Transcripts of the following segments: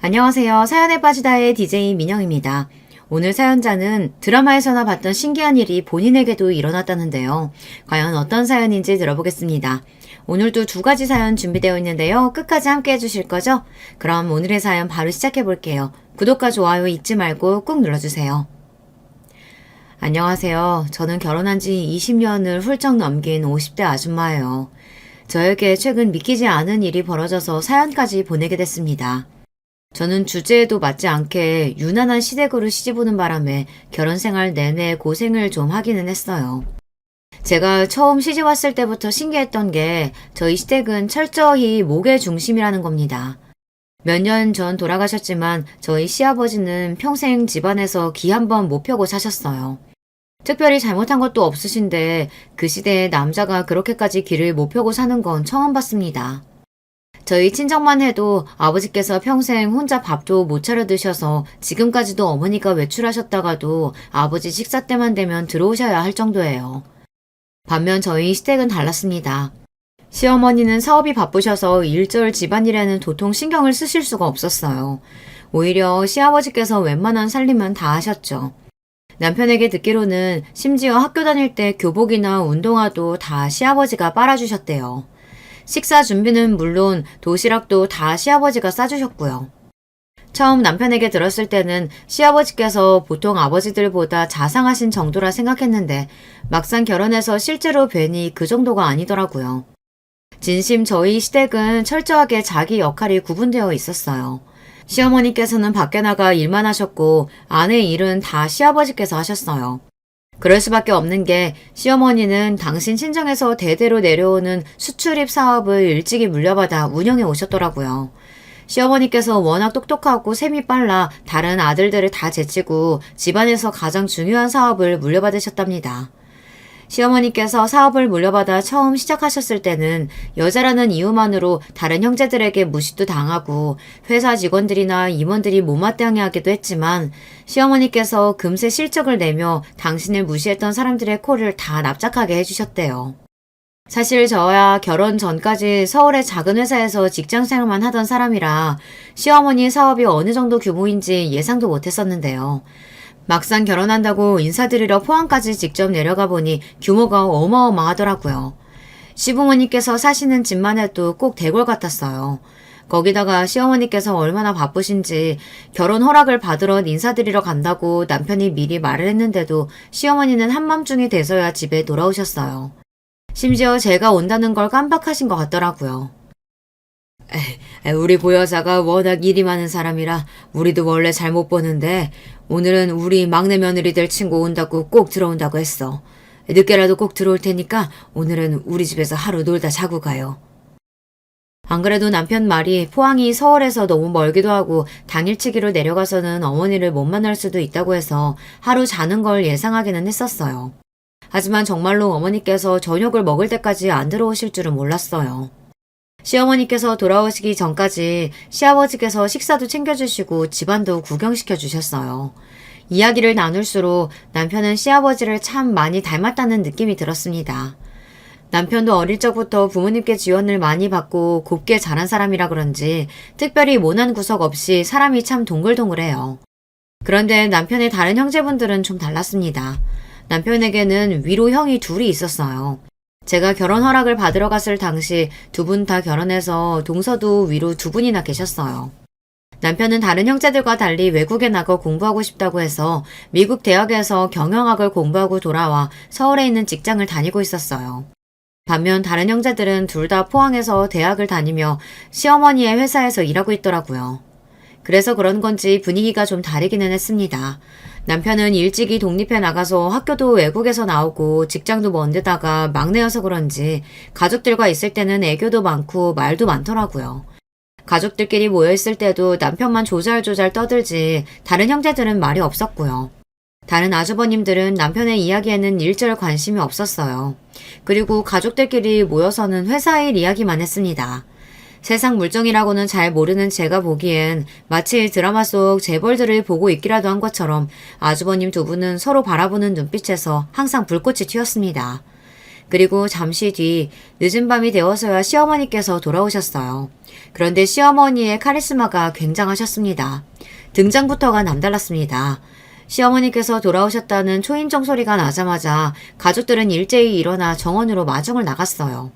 안녕하세요. 사연에 빠지다의 DJ 민영입니다. 오늘 사연자는 드라마에서나 봤던 신기한 일이 본인에게도 일어났다는데요. 과연 어떤 사연인지 들어보겠습니다. 오늘도 두 가지 사연 준비되어 있는데요. 끝까지 함께 해주실 거죠? 그럼 오늘의 사연 바로 시작해 볼게요. 구독과 좋아요 잊지 말고 꾹 눌러주세요. 안녕하세요. 저는 결혼한 지 20년을 훌쩍 넘긴 50대 아줌마예요. 저에게 최근 믿기지 않은 일이 벌어져서 사연까지 보내게 됐습니다. 저는 주제에도 맞지 않게 유난한 시댁으로 시집오는 바람에 결혼 생활 내내 고생을 좀 하기는 했어요. 제가 처음 시집 왔을 때부터 신기했던 게 저희 시댁은 철저히 목의 중심이라는 겁니다. 몇 년 전 돌아가셨지만 저희 시아버지는 평생 집안에서 기 한 번 못 펴고 사셨어요. 특별히 잘못한 것도 없으신데 그 시대에 남자가 그렇게까지 기를 못 펴고 사는 건 처음 봤습니다. 저희 친정만 해도 아버지께서 평생 혼자 밥도 못 차려 드셔서 지금까지도 어머니가 외출하셨다가도 아버지 식사 때만 되면 들어오셔야 할 정도예요. 반면 저희 시댁은 달랐습니다. 시어머니는 사업이 바쁘셔서 일절 집안일에는 도통 신경을 쓰실 수가 없었어요. 오히려 시아버지께서 웬만한 살림은 다 하셨죠. 남편에게 듣기로는 심지어 학교 다닐 때 교복이나 운동화도 다 시아버지가 빨아주셨대요. 식사 준비는 물론 도시락도 다 시아버지가 싸주셨고요. 처음 남편에게 들었을 때는 시아버지께서 보통 아버지들보다 자상하신 정도라 생각했는데 막상 결혼해서 실제로 뵈니 그 정도가 아니더라고요. 진심 저희 시댁은 철저하게 자기 역할이 구분되어 있었어요. 시어머니께서는 밖에 나가 일만 하셨고 아내 일은 다 시아버지께서 하셨어요. 그럴 수밖에 없는 게 시어머니는 당신 친정에서 대대로 내려오는 수출입 사업을 일찍이 물려받아 운영해 오셨더라고요. 시어머니께서 워낙 똑똑하고 셈이 빨라 다른 아들들을 다 제치고 집안에서 가장 중요한 사업을 물려받으셨답니다. 시어머니께서 사업을 물려받아 처음 시작하셨을 때는 여자라는 이유만으로 다른 형제들에게 무시도 당하고 회사 직원들이나 임원들이 못마땅해하기도 했지만 시어머니께서 금세 실적을 내며 당신을 무시했던 사람들의 코를 다 납작하게 해주셨대요. 사실 저야 결혼 전까지 서울의 작은 회사에서 직장생활만 하던 사람이라 시어머니 사업이 어느 정도 규모인지 예상도 못했었는데요. 막상 결혼한다고 인사드리러 포항까지 직접 내려가 보니 규모가 어마어마하더라고요. 시부모님께서 사시는 집만 해도 꼭 대궐 같았어요. 거기다가 시어머니께서 얼마나 바쁘신지 결혼 허락을 받으러 인사드리러 간다고 남편이 미리 말을 했는데도 시어머니는 한밤중이 돼서야 집에 돌아오셨어요. 심지어 제가 온다는 걸 깜빡하신 것 같더라고요. 우리 보여자가 워낙 일이 많은 사람이라 우리도 원래 잘 못 보는데 오늘은 우리 막내 며느리들 친구 온다고 꼭 들어온다고 했어. 늦게라도 꼭 들어올 테니까 오늘은 우리 집에서 하루 놀다 자고 가요. 안 그래도 남편 말이 포항이 서울에서 너무 멀기도 하고 당일치기로 내려가서는 어머니를 못 만날 수도 있다고 해서 하루 자는 걸 예상하기는 했었어요. 하지만 정말로 어머니께서 저녁을 먹을 때까지 안 들어오실 줄은 몰랐어요. 시어머니께서 돌아오시기 전까지 시아버지께서 식사도 챙겨주시고 집안도 구경시켜 주셨어요. 이야기를 나눌수록 남편은 시아버지를 참 많이 닮았다는 느낌이 들었습니다. 남편도 어릴 적부터 부모님께 지원을 많이 받고 곱게 자란 사람이라 그런지 특별히 모난 구석 없이 사람이 참 동글동글해요. 그런데 남편의 다른 형제분들은 좀 달랐습니다. 남편에게는 위로 형이 둘이 있었어요. 제가 결혼 허락을 받으러 갔을 당시 두 분 다 결혼해서 동서도 위로 두 분이나 계셨어요. 남편은 다른 형제들과 달리 외국에 나가 공부하고 싶다고 해서 미국 대학에서 경영학을 공부하고 돌아와 서울에 있는 직장을 다니고 있었어요. 반면 다른 형제들은 둘 다 포항에서 대학을 다니며 시어머니의 회사에서 일하고 있더라고요. 그래서 그런 건지 분위기가 좀 다르기는 했습니다. 남편은 일찍이 독립해 나가서 학교도 외국에서 나오고 직장도 먼 데다가 막내여서 그런지 가족들과 있을 때는 애교도 많고 말도 많더라고요. 가족들끼리 모여있을 때도 남편만 조잘조잘 떠들지 다른 형제들은 말이 없었고요. 다른 아주버님들은 남편의 이야기에는 일절 관심이 없었어요. 그리고 가족들끼리 모여서는 회사 일 이야기만 했습니다. 세상 물정이라고는 잘 모르는 제가 보기엔 마치 드라마 속 재벌들을 보고 있기라도 한 것처럼 아주버님 두 분은 서로 바라보는 눈빛에서 항상 불꽃이 튀었습니다. 그리고 잠시 뒤 늦은 밤이 되어서야 시어머니께서 돌아오셨어요. 그런데 시어머니의 카리스마가 굉장하셨습니다. 등장부터가 남달랐습니다. 시어머니께서 돌아오셨다는 초인종 소리가 나자마자 가족들은 일제히 일어나 정원으로 마중을 나갔어요.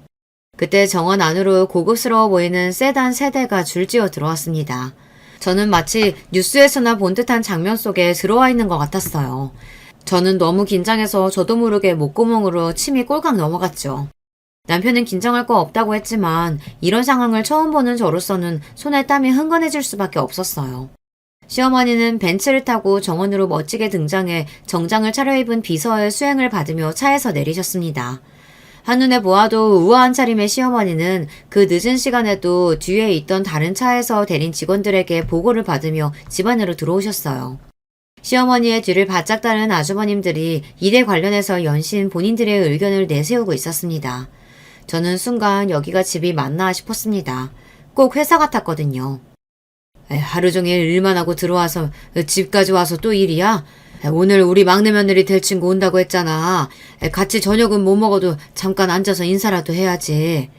그때 정원 안으로 고급스러워 보이는 세단 3대가 줄지어 들어왔습니다. 저는 마치 뉴스에서나 본 듯한 장면 속에 들어와 있는 것 같았어요. 저는 너무 긴장해서 저도 모르게 목구멍으로 침이 꼴깍 넘어갔죠. 남편은 긴장할 거 없다고 했지만 이런 상황을 처음 보는 저로서는 손에 땀이 흥건해질 수밖에 없었어요. 시어머니는 벤츠를 타고 정원으로 멋지게 등장해 정장을 차려입은 비서의 수행을 받으며 차에서 내리셨습니다. 한눈에 보아도 우아한 차림의 시어머니는 그 늦은 시간에도 뒤에 있던 다른 차에서 데린 직원들에게 보고를 받으며 집 안으로 들어오셨어요. 시어머니의 뒤를 바짝 따른 아주버님들이 일에 관련해서 연신 본인들의 의견을 내세우고 있었습니다. 저는 순간 여기가 집이 맞나 싶었습니다. 꼭 회사 같았거든요. 하루 종일 일만 하고 들어와서 집까지 와서 또 일이야? 오늘 우리 막내 며느리 될 친구 온다고 했잖아. 같이 저녁은 못 먹어도 잠깐 앉아서 인사라도 해야지.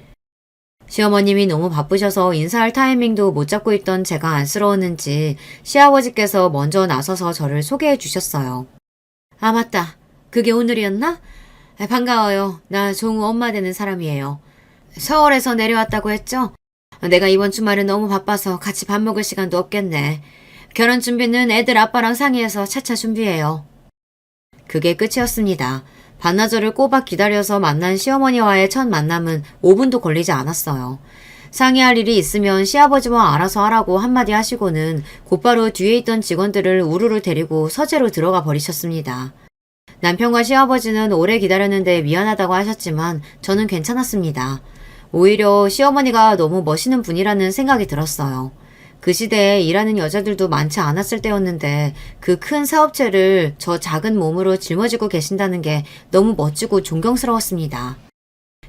시어머님이 너무 바쁘셔서 인사할 타이밍도 못 잡고 있던 제가 안쓰러웠는지 시아버지께서 먼저 나서서 저를 소개해 주셨어요. 아, 맞다. 그게 오늘이었나? 반가워요. 나 종우 엄마 되는 사람이에요. 서울에서 내려왔다고 했죠? 내가 이번 주말은 너무 바빠서 같이 밥 먹을 시간도 없겠네. 결혼 준비는 애들 아빠랑 상의해서 차차 준비해요. 그게 끝이었습니다. 반나절을 꼬박 기다려서 만난 시어머니와의 첫 만남은 5분도 걸리지 않았어요. 상의할 일이 있으면 시아버지와 알아서 하라고 한마디 하시고는 곧바로 뒤에 있던 직원들을 우르르 데리고 서재로 들어가 버리셨습니다. 남편과 시아버지는 오래 기다렸는데 미안하다고 하셨지만 저는 괜찮았습니다. 오히려 시어머니가 너무 멋있는 분이라는 생각이 들었어요. 그 시대에 일하는 여자들도 많지 않았을 때였는데 그 큰 사업체를 저 작은 몸으로 짊어지고 계신다는 게 너무 멋지고 존경스러웠습니다.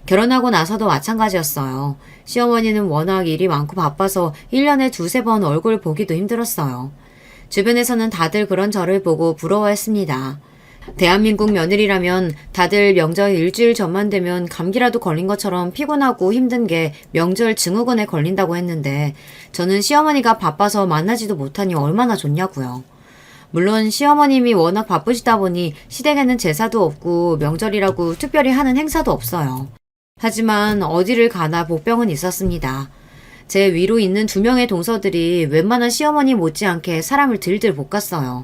결혼하고 나서도 마찬가지였어요. 시어머니는 워낙 일이 많고 바빠서 1년에 2-3번 얼굴 보기도 힘들었어요. 주변에서는 다들 그런 저를 보고 부러워했습니다. 대한민국 며느리라면 다들 명절 일주일 전만 되면 감기라도 걸린 것처럼 피곤하고 힘든 게 명절 증후군에 걸린다고 했는데 저는 시어머니가 바빠서 만나지도 못하니 얼마나 좋냐고요. 물론 시어머님이 워낙 바쁘시다 보니 시댁에는 제사도 없고 명절이라고 특별히 하는 행사도 없어요. 하지만 어디를 가나 복병은 있었습니다. 제 위로 있는 2명의 동서들이 웬만한 시어머니 못지않게 사람을 들들 볶았어요.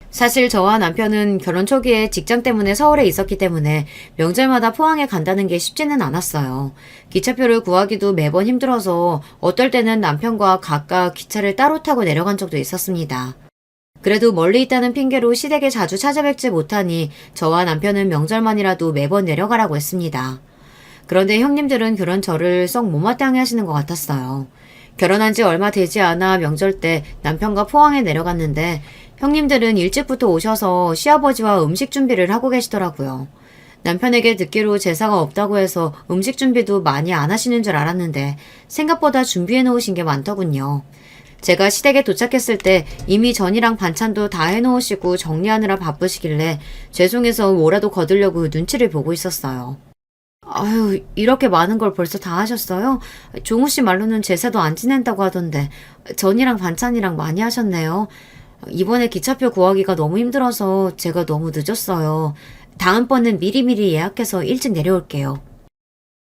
사실 저와 남편은 결혼 초기에 직장 때문에 서울에 있었기 때문에 명절마다 포항에 간다는 게 쉽지는 않았어요. 기차표를 구하기도 매번 힘들어서 어떨 때는 남편과 각각 기차를 따로 타고 내려간 적도 있었습니다. 그래도 멀리 있다는 핑계로 시댁에 자주 찾아뵙지 못하니 저와 남편은 명절만이라도 매번 내려가라고 했습니다. 그런데 형님들은 그런 저를 썩 못마땅해 하시는 것 같았어요. 결혼한 지 얼마 되지 않아 명절 때 남편과 포항에 내려갔는데 형님들은 일찍부터 오셔서 시아버지와 음식 준비를 하고 계시더라고요. 남편에게 듣기로 제사가 없다고 해서 음식 준비도 많이 안 하시는 줄 알았는데 생각보다 준비해 놓으신 게 많더군요. 제가 시댁에 도착했을 때 이미 전이랑 반찬도 다 해놓으시고 정리하느라 바쁘시길래 죄송해서 뭐라도 거두려고 눈치를 보고 있었어요. 아유, 이렇게 많은 걸 벌써 다 하셨어요? 종우 씨 말로는 제사도 안 지낸다고 하던데 전이랑 반찬이랑 많이 하셨네요. 이번에 기차표 구하기가 너무 힘들어서 제가 너무 늦었어요. 다음번은 미리미리 예약해서 일찍 내려올게요.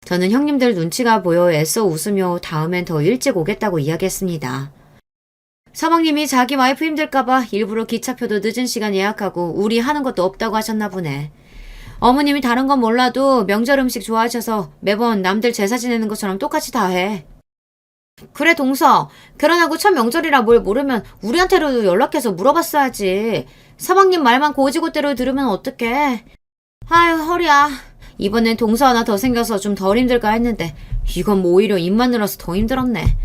저는 형님들 눈치가 보여 애써 웃으며 다음엔 더 일찍 오겠다고 이야기했습니다. 사방님이 자기 와이프 힘들까봐 일부러 기차표도 늦은 시간 예약하고 우리 하는 것도 없다고 하셨나 보네. 어머님이 다른 건 몰라도 명절 음식 좋아하셔서 매번 남들 제사 지내는 것처럼 똑같이 다 해. 그래 동서, 결혼하고 첫 명절이라 뭘 모르면 우리한테라도 연락해서 물어봤어야지. 사방님 말만 고지고대로 들으면 어떡해. 아유 허리야. 이번엔 동서 하나 더 생겨서 좀 덜 힘들까 했는데 이건 뭐 오히려 입만 늘어서 더 힘들었네.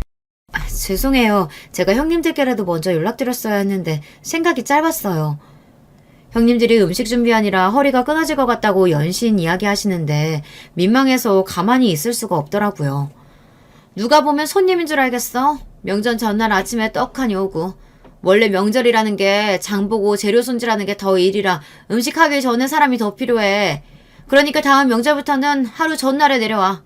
죄송해요. 제가 형님들께라도 먼저 연락드렸어야 했는데 생각이 짧았어요. 형님들이 음식 준비하느라 허리가 끊어질 것 같다고 연신 이야기하시는데 민망해서 가만히 있을 수가 없더라고요. 누가 보면 손님인 줄 알겠어? 명절 전날 아침에 떡하니 오고. 원래 명절이라는 게 장보고 재료 손질하는 게 더 일이라 음식하기 전에 사람이 더 필요해. 그러니까 다음 명절부터는 하루 전날에 내려와.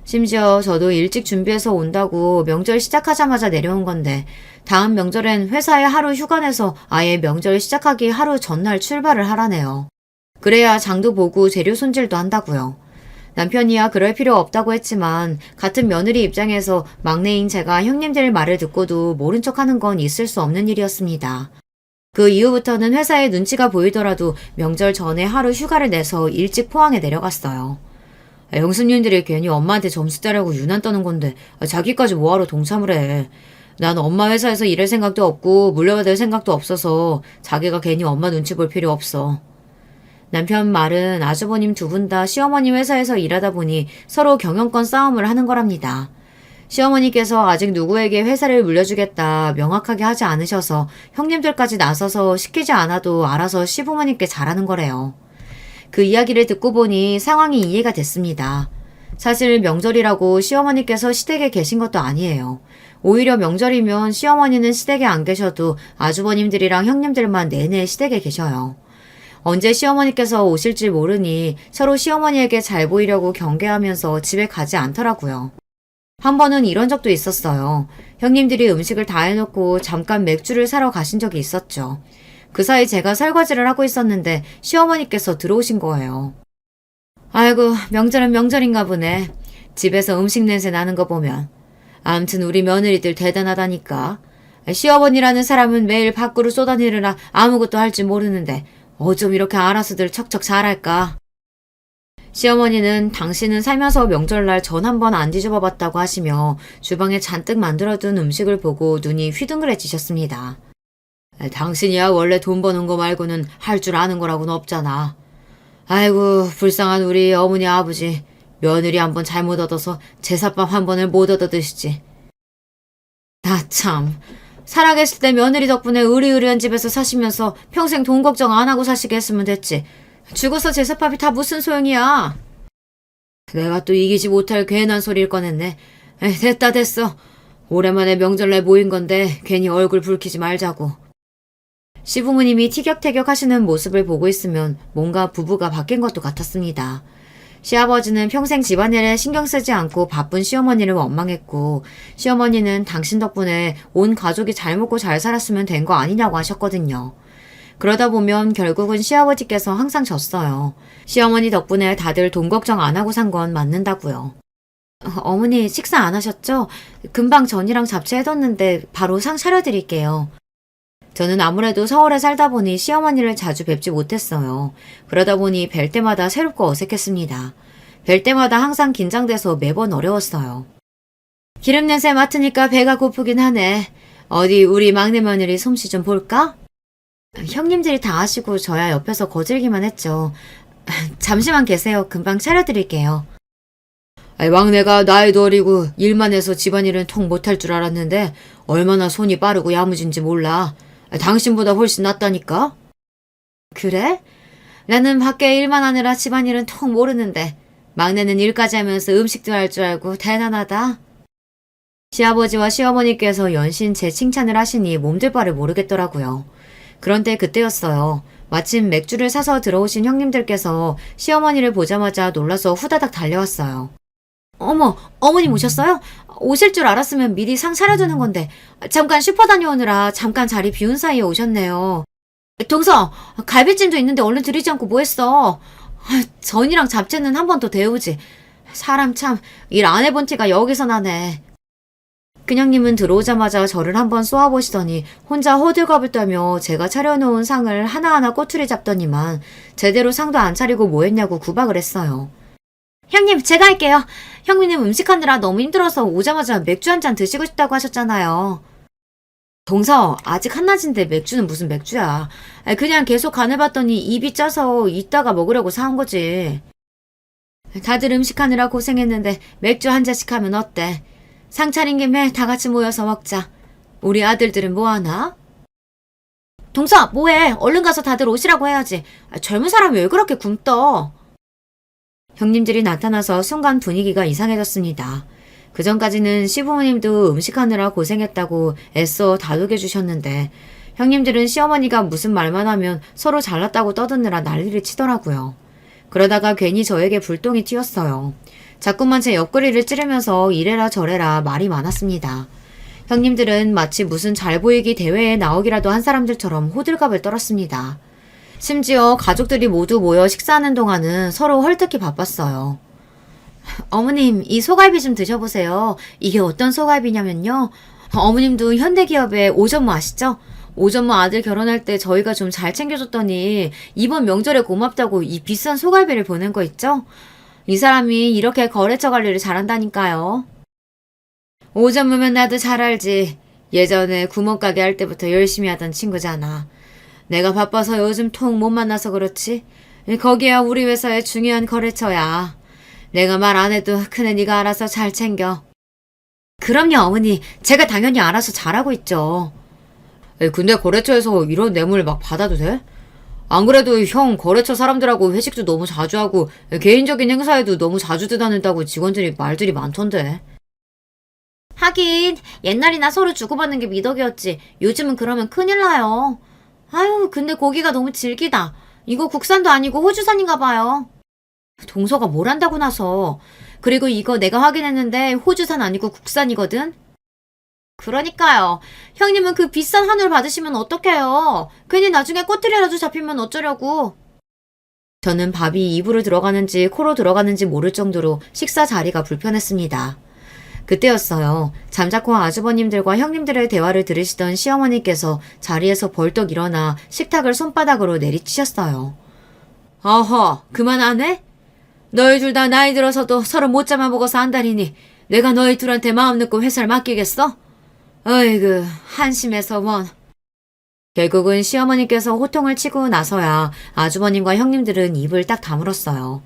심지어 저도 일찍 준비해서 온다고 명절 시작하자마자 내려온 건데 다음 명절엔 회사에 하루 휴가 내서 아예 명절 시작하기 하루 전날 출발을 하라네요. 그래야 장도 보고 재료 손질도 한다고요. 남편이야 그럴 필요 없다고 했지만 같은 며느리 입장에서 막내인 제가 형님들 말을 듣고도 모른 척하는 건 있을 수 없는 일이었습니다. 그 이후부터는 회사에 눈치가 보이더라도 명절 전에 하루 휴가를 내서 일찍 포항에 내려갔어요. 형수님들이 괜히 엄마한테 점수 따려고 유난 떠는 건데 자기까지 뭐하러 동참을 해. 난 엄마 회사에서 일할 생각도 없고 물려받을 생각도 없어서 자기가 괜히 엄마 눈치 볼 필요 없어. 남편 말은 아주버님 두 분 다 시어머님 회사에서 일하다 보니 서로 경영권 싸움을 하는 거랍니다. 시어머니께서 아직 누구에게 회사를 물려주겠다 명확하게 하지 않으셔서 형님들까지 나서서 시키지 않아도 알아서 시부모님께 잘하는 거래요. 그 이야기를 듣고 보니 상황이 이해가 됐습니다. 사실 명절이라고 시어머니께서 시댁에 계신 것도 아니에요. 오히려 명절이면 시어머니는 시댁에 안 계셔도 아주버님들이랑 형님들만 내내 시댁에 계셔요. 언제 시어머니께서 오실지 모르니 서로 시어머니에게 잘 보이려고 경계하면서 집에 가지 않더라고요. 한 번은 이런 적도 있었어요. 형님들이 음식을 다 해놓고 잠깐 맥주를 사러 가신 적이 있었죠. 그 사이 제가 설거지를 하고 있었는데 시어머니께서 들어오신 거예요. 아이고, 명절은 명절인가 보네. 집에서 음식 냄새 나는 거 보면. 암튼 우리 며느리들 대단하다니까. 시어머니라는 사람은 매일 밖으로 쏘다니느라 아무것도 할 줄 모르는데 어쩜 이렇게 알아서들 척척 잘할까. 시어머니는 당신은 살면서 명절날 전 한 번 안 뒤집어 봤다고 하시며 주방에 잔뜩 만들어둔 음식을 보고 눈이 휘둥그레지셨습니다. 당신이야 원래 돈 버는 거 말고는 할 줄 아는 거라고는 없잖아. 아이고 불쌍한 우리 어머니 아버지. 며느리 한 번 잘못 얻어서 제사밥 한 번을 못 얻어 드시지. 나 참. 살아계실 때 며느리 덕분에 으리으리한 집에서 사시면서 평생 돈 걱정 안 하고 사시게 했으면 됐지. 죽어서 제사밥이 다 무슨 소용이야. 내가 또 이기지 못할 괜한 소리를 꺼냈네. 됐다 됐어. 오랜만에 명절날 모인 건데 괜히 얼굴 붉히지 말자고. 시부모님이 티격태격 하시는 모습을 보고 있으면 뭔가 부부가 바뀐 것도 같았습니다. 시아버지는 평생 집안일에 신경 쓰지 않고 바쁜 시어머니를 원망했고 시어머니는 당신 덕분에 온 가족이 잘 먹고 잘 살았으면 된 거 아니냐고 하셨거든요. 그러다 보면 결국은 시아버지께서 항상 졌어요. 시어머니 덕분에 다들 돈 걱정 안 하고 산 건 맞는다고요. 어머니 식사 안 하셨죠? 금방 전이랑 잡채 해뒀는데 바로 상 차려드릴게요. 저는 아무래도 서울에 살다 보니 시어머니를 자주 뵙지 못했어요. 그러다 보니 뵐 때마다 새롭고 어색했습니다. 뵐 때마다 항상 긴장돼서 매번 어려웠어요. 기름 냄새 맡으니까 배가 고프긴 하네. 어디 우리 막내 며느리 솜씨 좀 볼까? 형님들이 다 하시고 저야 옆에서 거들기만 했죠. 잠시만 계세요. 금방 차려드릴게요. 막내가 나이도 어리고 일만 해서 집안일은 통 못할 줄 알았는데 얼마나 손이 빠르고 야무진지 몰라. 당신보다 훨씬 낫다니까? 그래? 나는 밖에 일만 하느라 집안일은 통 모르는데 막내는 일까지 하면서 음식도 할 줄 알고 대단하다. 시아버지와 시어머니께서 연신 제 칭찬을 하시니 몸둘 바를 모르겠더라고요. 그런데 그때였어요. 마침 맥주를 사서 들어오신 형님들께서 시어머니를 보자마자 놀라서 후다닥 달려왔어요. 어머, 어머님 오셨어요? 오실 줄 알았으면 미리 상 차려두는 건데 잠깐 슈퍼 다녀오느라 잠깐 자리 비운 사이에 오셨네요. 동서, 갈비찜도 있는데 얼른 드리지 않고 뭐 했어? 전이랑 잡채는 한 번 더 데우지. 사람 참 일 안 해본 티가 여기서 나네. 큰형님은 들어오자마자 저를 한번 쏘아보시더니 혼자 호들갑을 떨며 제가 차려놓은 상을 하나하나 꼬투리 잡더니만 제대로 상도 안 차리고 뭐 했냐고 구박을 했어요. 형님, 제가 할게요. 형님 음식하느라 너무 힘들어서 오자마자 맥주 한 잔 드시고 싶다고 하셨잖아요. 동서, 아직 한낮인데 맥주는 무슨 맥주야. 그냥 계속 간을 봤더니 입이 짜서 이따가 먹으려고 사온 거지. 다들 음식하느라 고생했는데 맥주 한 잔씩 하면 어때? 상 차린 김에 다 같이 모여서 먹자. 우리 아들들은 뭐하나? 동서, 뭐해? 얼른 가서 다들 오시라고 해야지. 젊은 사람이 왜 그렇게 굼떠? 형님들이 나타나서 순간 분위기가 이상해졌습니다. 그전까지는 시부모님도 음식하느라 고생했다고 애써 다독여 주셨는데 형님들은 시어머니가 무슨 말만 하면 서로 잘났다고 떠드느라 난리를 치더라고요. 그러다가 괜히 저에게 불똥이 튀었어요. 자꾸만 제 옆구리를 찌르면서 이래라 저래라 말이 많았습니다. 형님들은 마치 무슨 잘 보이기 대회에 나오기라도 한 사람들처럼 호들갑을 떨었습니다. 심지어 가족들이 모두 모여 식사하는 동안은 서로 헐뜯기 바빴어요. 어머님, 이 소갈비 좀 드셔보세요. 이게 어떤 소갈비냐면요. 어머님도 현대기업의 오전무 아시죠? 오전무 아들 결혼할 때 저희가 좀 잘 챙겨줬더니 이번 명절에 고맙다고 이 비싼 소갈비를 보낸 거 있죠? 이 사람이 이렇게 거래처 관리를 잘한다니까요. 오전무면 나도 잘 알지. 예전에 구멍가게 할 때부터 열심히 하던 친구잖아. 내가 바빠서 요즘 통 못 만나서 그렇지. 거기야 우리 회사의 중요한 거래처야. 내가 말 안 해도 큰애 네가 알아서 잘 챙겨. 그럼요 어머니. 제가 당연히 알아서 잘하고 있죠. 근데 거래처에서 이런 뇌물 막 받아도 돼? 안 그래도 형 거래처 사람들하고 회식도 너무 자주 하고 개인적인 행사에도 너무 자주 다닌다고 직원들이 말들이 많던데. 하긴 옛날이나 서로 주고받는 게 미덕이었지. 요즘은 그러면 큰일 나요. 아유 근데 고기가 너무 질기다. 이거 국산도 아니고 호주산인가 봐요. 동서가 뭘 한다고 나서. 그리고 이거 내가 확인했는데 호주산 아니고 국산이거든. 그러니까요. 형님은 그 비싼 한우를 받으시면 어떡해요. 괜히 나중에 꼬투리라도 잡히면 어쩌려고. 저는 밥이 입으로 들어가는지 코로 들어가는지 모를 정도로 식사 자리가 불편했습니다. 그때였어요. 잠자코 아주버님들과 형님들의 대화를 들으시던 시어머니께서 자리에서 벌떡 일어나 식탁을 손바닥으로 내리치셨어요. 어허, 그만 안 해? 너희 둘 다 나이 들어서도 서로 못 잡아먹어서 안달이니 내가 너희 둘한테 마음 놓고 회사를 맡기겠어? 어이구, 한심해서 원. 결국은 시어머니께서 호통을 치고 나서야 아주버님과 형님들은 입을 딱 다물었어요.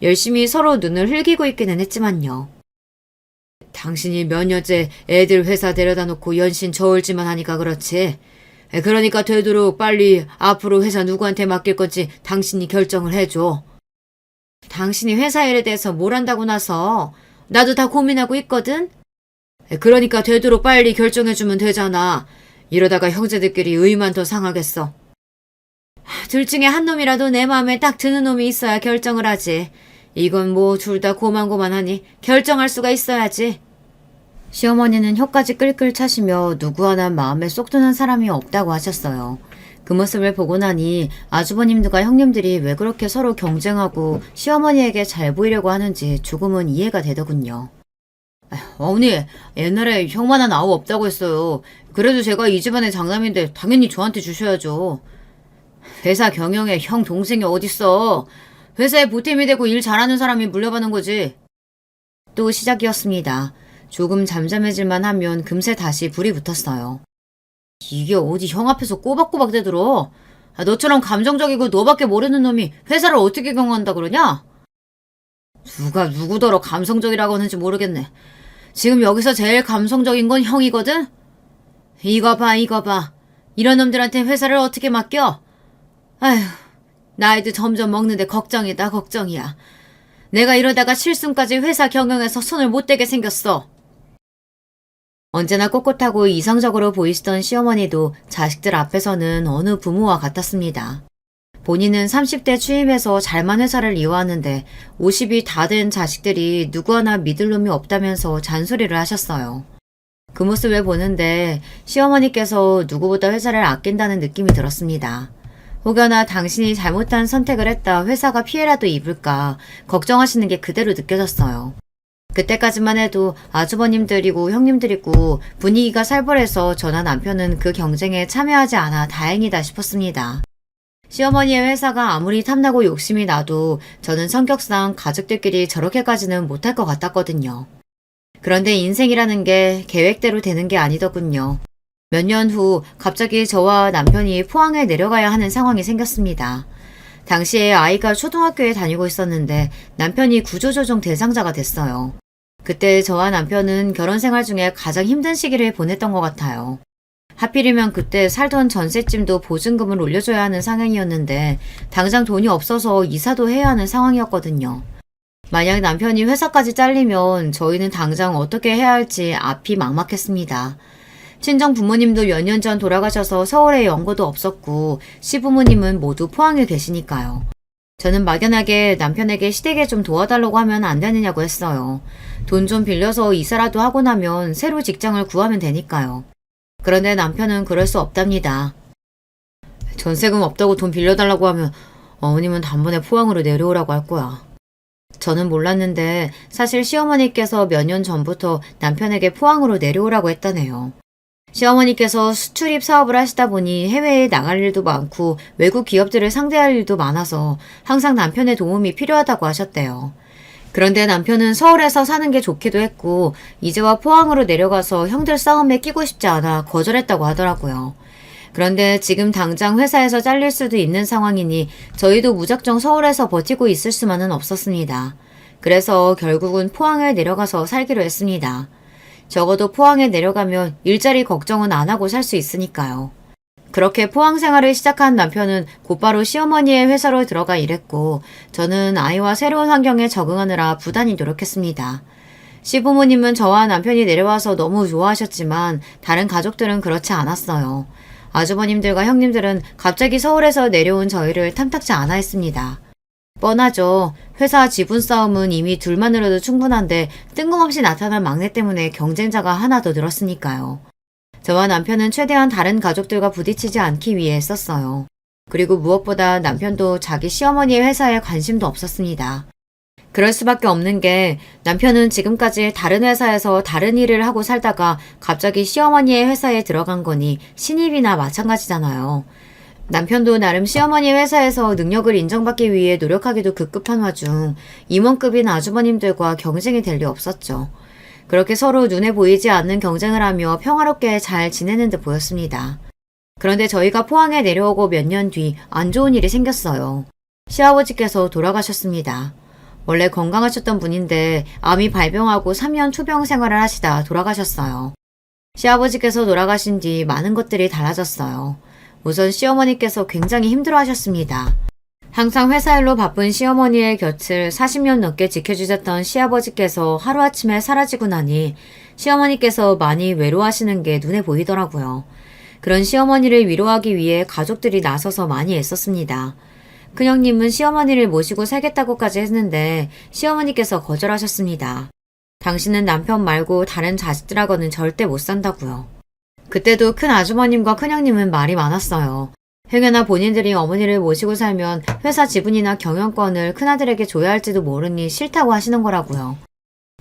열심히 서로 눈을 흘기고 있기는 했지만요. 당신이 몇 년째 애들 회사 데려다 놓고 연신 저울질만 하니까 그렇지. 그러니까 되도록 빨리 앞으로 회사 누구한테 맡길 건지 당신이 결정을 해줘. 당신이 회사 일에 대해서 뭘 한다고 나서 나도 다 고민하고 있거든. 그러니까 되도록 빨리 결정해주면 되잖아. 이러다가 형제들끼리 의만 더 상하겠어. 둘 중에 한 놈이라도 내 마음에 딱 드는 놈이 있어야 결정을 하지. 이건 뭐 둘 다 고만고만하니 결정할 수가 있어야지. 시어머니는 혀까지 끌끌 차시며 누구 하나 마음에 쏙 드는 사람이 없다고 하셨어요. 그 모습을 보고 나니 아주버님들과 형님들이 왜 그렇게 서로 경쟁하고 시어머니에게 잘 보이려고 하는지 조금은 이해가 되더군요. 어머니, 옛날에 형만한 아우 없다고 했어요. 그래도 제가 이 집안의 장남인데 당연히 저한테 주셔야죠. 회사 경영에 형 동생이 어딨어. 회사에 보탬이 되고 일 잘하는 사람이 물려받는 거지. 또 시작이었습니다. 조금 잠잠해질만 하면 금세 다시 불이 붙었어요. 이게 어디 형 앞에서 꼬박꼬박 대들어. 너처럼 감정적이고 너밖에 모르는 놈이 회사를 어떻게 경영한다 그러냐? 누가 누구더러 감성적이라고 하는지 모르겠네. 지금 여기서 제일 감성적인 건 형이거든? 이거 봐, 이거 봐. 이런 놈들한테 회사를 어떻게 맡겨? 아휴, 나이도 점점 먹는데 걱정이다, 걱정이야. 내가 이러다가 실순까지 회사 경영에서 손을 못 대게 생겼어. 언제나 꼿꼿하고 이성적으로 보이시던 시어머니도 자식들 앞에서는 어느 부모와 같았습니다. 본인은 30대 취임해서 잘만 회사를 이어왔는데 50이 다 된 자식들이 누구 하나 믿을 놈이 없다면서 잔소리를 하셨어요. 그 모습을 보는데 시어머니께서 누구보다 회사를 아낀다는 느낌이 들었습니다. 혹여나 당신이 잘못한 선택을 했다 회사가 피해라도 입을까 걱정하시는 게 그대로 느껴졌어요. 그때까지만 해도 아주버님들이고 형님들이고 분위기가 살벌해서 저나 남편은 그 경쟁에 참여하지 않아 다행이다 싶었습니다. 시어머니의 회사가 아무리 탐나고 욕심이 나도 저는 성격상 가족들끼리 저렇게까지는 못할 것 같았거든요. 그런데 인생이라는 게 계획대로 되는 게 아니더군요. 몇 년 후 갑자기 저와 남편이 포항에 내려가야 하는 상황이 생겼습니다. 당시에 아이가 초등학교에 다니고 있었는데 남편이 구조조정 대상자가 됐어요. 그때 저와 남편은 결혼 생활 중에 가장 힘든 시기를 보냈던 것 같아요. 하필이면 그때 살던 전셋집도 보증금을 올려줘야 하는 상황이었는데 당장 돈이 없어서 이사도 해야 하는 상황이었거든요. 만약 남편이 회사까지 잘리면 저희는 당장 어떻게 해야 할지 앞이 막막했습니다. 친정 부모님도 몇 년 전 돌아가셔서 서울에 연고도 없었고 시부모님은 모두 포항에 계시니까요. 저는 막연하게 남편에게 시댁에 좀 도와달라고 하면 안 되느냐고 했어요. 돈 좀 빌려서 이사라도 하고 나면 새로 직장을 구하면 되니까요. 그런데 남편은 그럴 수 없답니다. 전세금 없다고 돈 빌려달라고 하면 어머님은 단번에 포항으로 내려오라고 할 거야. 저는 몰랐는데 사실 시어머니께서 몇 년 전부터 남편에게 포항으로 내려오라고 했다네요. 시어머니께서 수출입 사업을 하시다 보니 해외에 나갈 일도 많고 외국 기업들을 상대할 일도 많아서 항상 남편의 도움이 필요하다고 하셨대요. 그런데 남편은 서울에서 사는 게 좋기도 했고 이제와 포항으로 내려가서 형들 싸움에 끼고 싶지 않아 거절했다고 하더라고요. 그런데 지금 당장 회사에서 잘릴 수도 있는 상황이니 저희도 무작정 서울에서 버티고 있을 수만은 없었습니다. 그래서 결국은 포항에 내려가서 살기로 했습니다. 적어도 포항에 내려가면 일자리 걱정은 안 하고 살 수 있으니까요. 그렇게 포항 생활을 시작한 남편은 곧바로 시어머니의 회사로 들어가 일했고 저는 아이와 새로운 환경에 적응하느라 부단히 노력했습니다. 시부모님은 저와 남편이 내려와서 너무 좋아하셨지만 다른 가족들은 그렇지 않았어요. 아주버님들과 형님들은 갑자기 서울에서 내려온 저희를 탐탁지 않아 했습니다. 뻔하죠. 회사 지분 싸움은 이미 둘만으로도 충분한데 뜬금없이 나타난 막내 때문에 경쟁자가 하나 더 늘었으니까요. 저와 남편은 최대한 다른 가족들과 부딪히지 않기 위해 했었어요. 그리고 무엇보다 남편도 자기 시어머니의 회사에 관심도 없었습니다. 그럴 수밖에 없는 게 남편은 지금까지 다른 회사에서 다른 일을 하고 살다가 갑자기 시어머니의 회사에 들어간 거니 신입이나 마찬가지잖아요. 남편도 나름 시어머니 회사에서 능력을 인정받기 위해 노력하기도 급급한 와중 임원급인 아주버님들과 경쟁이 될 리 없었죠. 그렇게 서로 눈에 보이지 않는 경쟁을 하며 평화롭게 잘 지내는 듯 보였습니다. 그런데 저희가 포항에 내려오고 몇 년 뒤 안 좋은 일이 생겼어요. 시아버지께서 돌아가셨습니다. 원래 건강하셨던 분인데 암이 발병하고 3년 투병 생활을 하시다 돌아가셨어요. 시아버지께서 돌아가신 뒤 많은 것들이 달라졌어요. 우선 시어머니께서 굉장히 힘들어하셨습니다. 항상 회사 일로 바쁜 시어머니의 곁을 40년 넘게 지켜주셨던 시아버지께서 하루아침에 사라지고 나니 시어머니께서 많이 외로워하시는 게 눈에 보이더라고요. 그런 시어머니를 위로하기 위해 가족들이 나서서 많이 애썼습니다. 큰형님은 시어머니를 모시고 살겠다고까지 했는데 시어머니께서 거절하셨습니다. 당신은 남편 말고 다른 자식들하고는 절대 못 산다고요. 그때도 큰 아주머님과 큰형님은 말이 많았어요. 행여나 본인들이 어머니를 모시고 살면 회사 지분이나 경영권을 큰아들에게 줘야 할지도 모르니 싫다고 하시는 거라고요.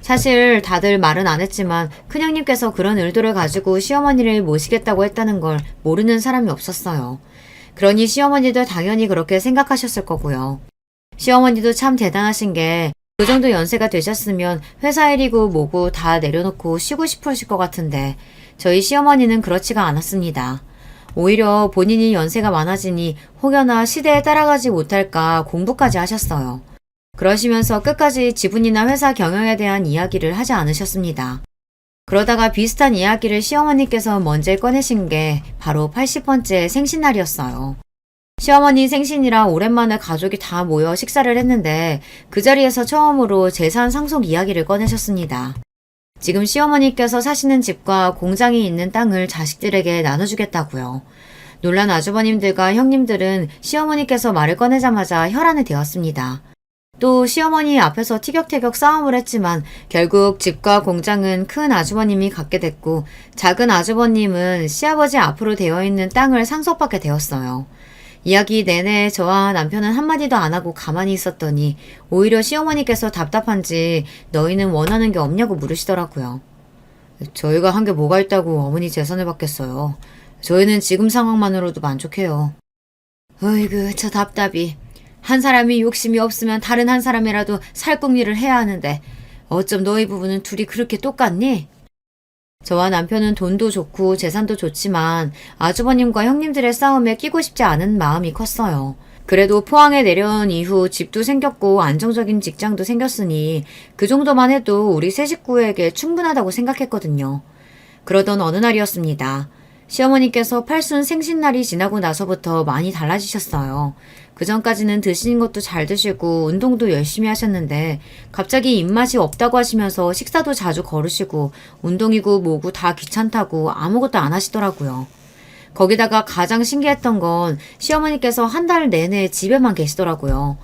사실 다들 말은 안 했지만 큰형님께서 그런 의도를 가지고 시어머니를 모시겠다고 했다는 걸 모르는 사람이 없었어요. 그러니 시어머니도 당연히 그렇게 생각하셨을 거고요. 시어머니도 참 대단하신 게 그 정도 연세가 되셨으면 회사 일이고 뭐고 다 내려놓고 쉬고 싶으실 것 같은데 저희 시어머니는 그렇지가 않았습니다. 오히려 본인이 연세가 많아지니 혹여나 시대에 따라가지 못할까 공부까지 하셨어요. 그러시면서 끝까지 지분이나 회사 경영에 대한 이야기를 하지 않으셨습니다. 그러다가 비슷한 이야기를 시어머니께서 먼저 꺼내신 게 바로 80번째 생신날이었어요. 시어머니 생신이라 오랜만에 가족이 다 모여 식사를 했는데 그 자리에서 처음으로 재산 상속 이야기를 꺼내셨습니다. 지금 시어머니께서 사시는 집과 공장이 있는 땅을 자식들에게 나눠주겠다고요. 놀란 아주버님들과 형님들은 시어머니께서 말을 꺼내자마자 혈안이 되었습니다. 또 시어머니 앞에서 티격태격 싸움을 했지만 결국 집과 공장은 큰 아주버님이 갖게 됐고 작은 아주버님은 시아버지 앞으로 되어 있는 땅을 상속받게 되었어요. 이야기 내내 저와 남편은 한마디도 안 하고 가만히 있었더니 오히려 시어머니께서 답답한지 너희는 원하는 게 없냐고 물으시더라고요. 저희가 한 게 뭐가 있다고 어머니 재산을 받겠어요. 저희는 지금 상황만으로도 만족해요. 어이구 저 답답이. 한 사람이 욕심이 없으면 다른 한 사람이라도 살궁리를 해야 하는데 어쩜 너희 부부는 둘이 그렇게 똑같니? 저와 남편은 돈도 좋고 재산도 좋지만 아주버님과 형님들의 싸움에 끼고 싶지 않은 마음이 컸어요. 그래도 포항에 내려온 이후 집도 생겼고 안정적인 직장도 생겼으니 그 정도만 해도 우리 세 식구에게 충분하다고 생각했거든요. 그러던 어느 날이었습니다. 시어머니께서 팔순 생신날이 지나고 나서부터 많이 달라지셨어요. 그전까지는 드시는 것도 잘 드시고 운동도 열심히 하셨는데 갑자기 입맛이 없다고 하시면서 식사도 자주 거르시고 운동이고 뭐고 다 귀찮다고 아무것도 안 하시더라고요. 거기다가 가장 신기했던 건 시어머니께서 한 달 내내 집에만 계시더라고요.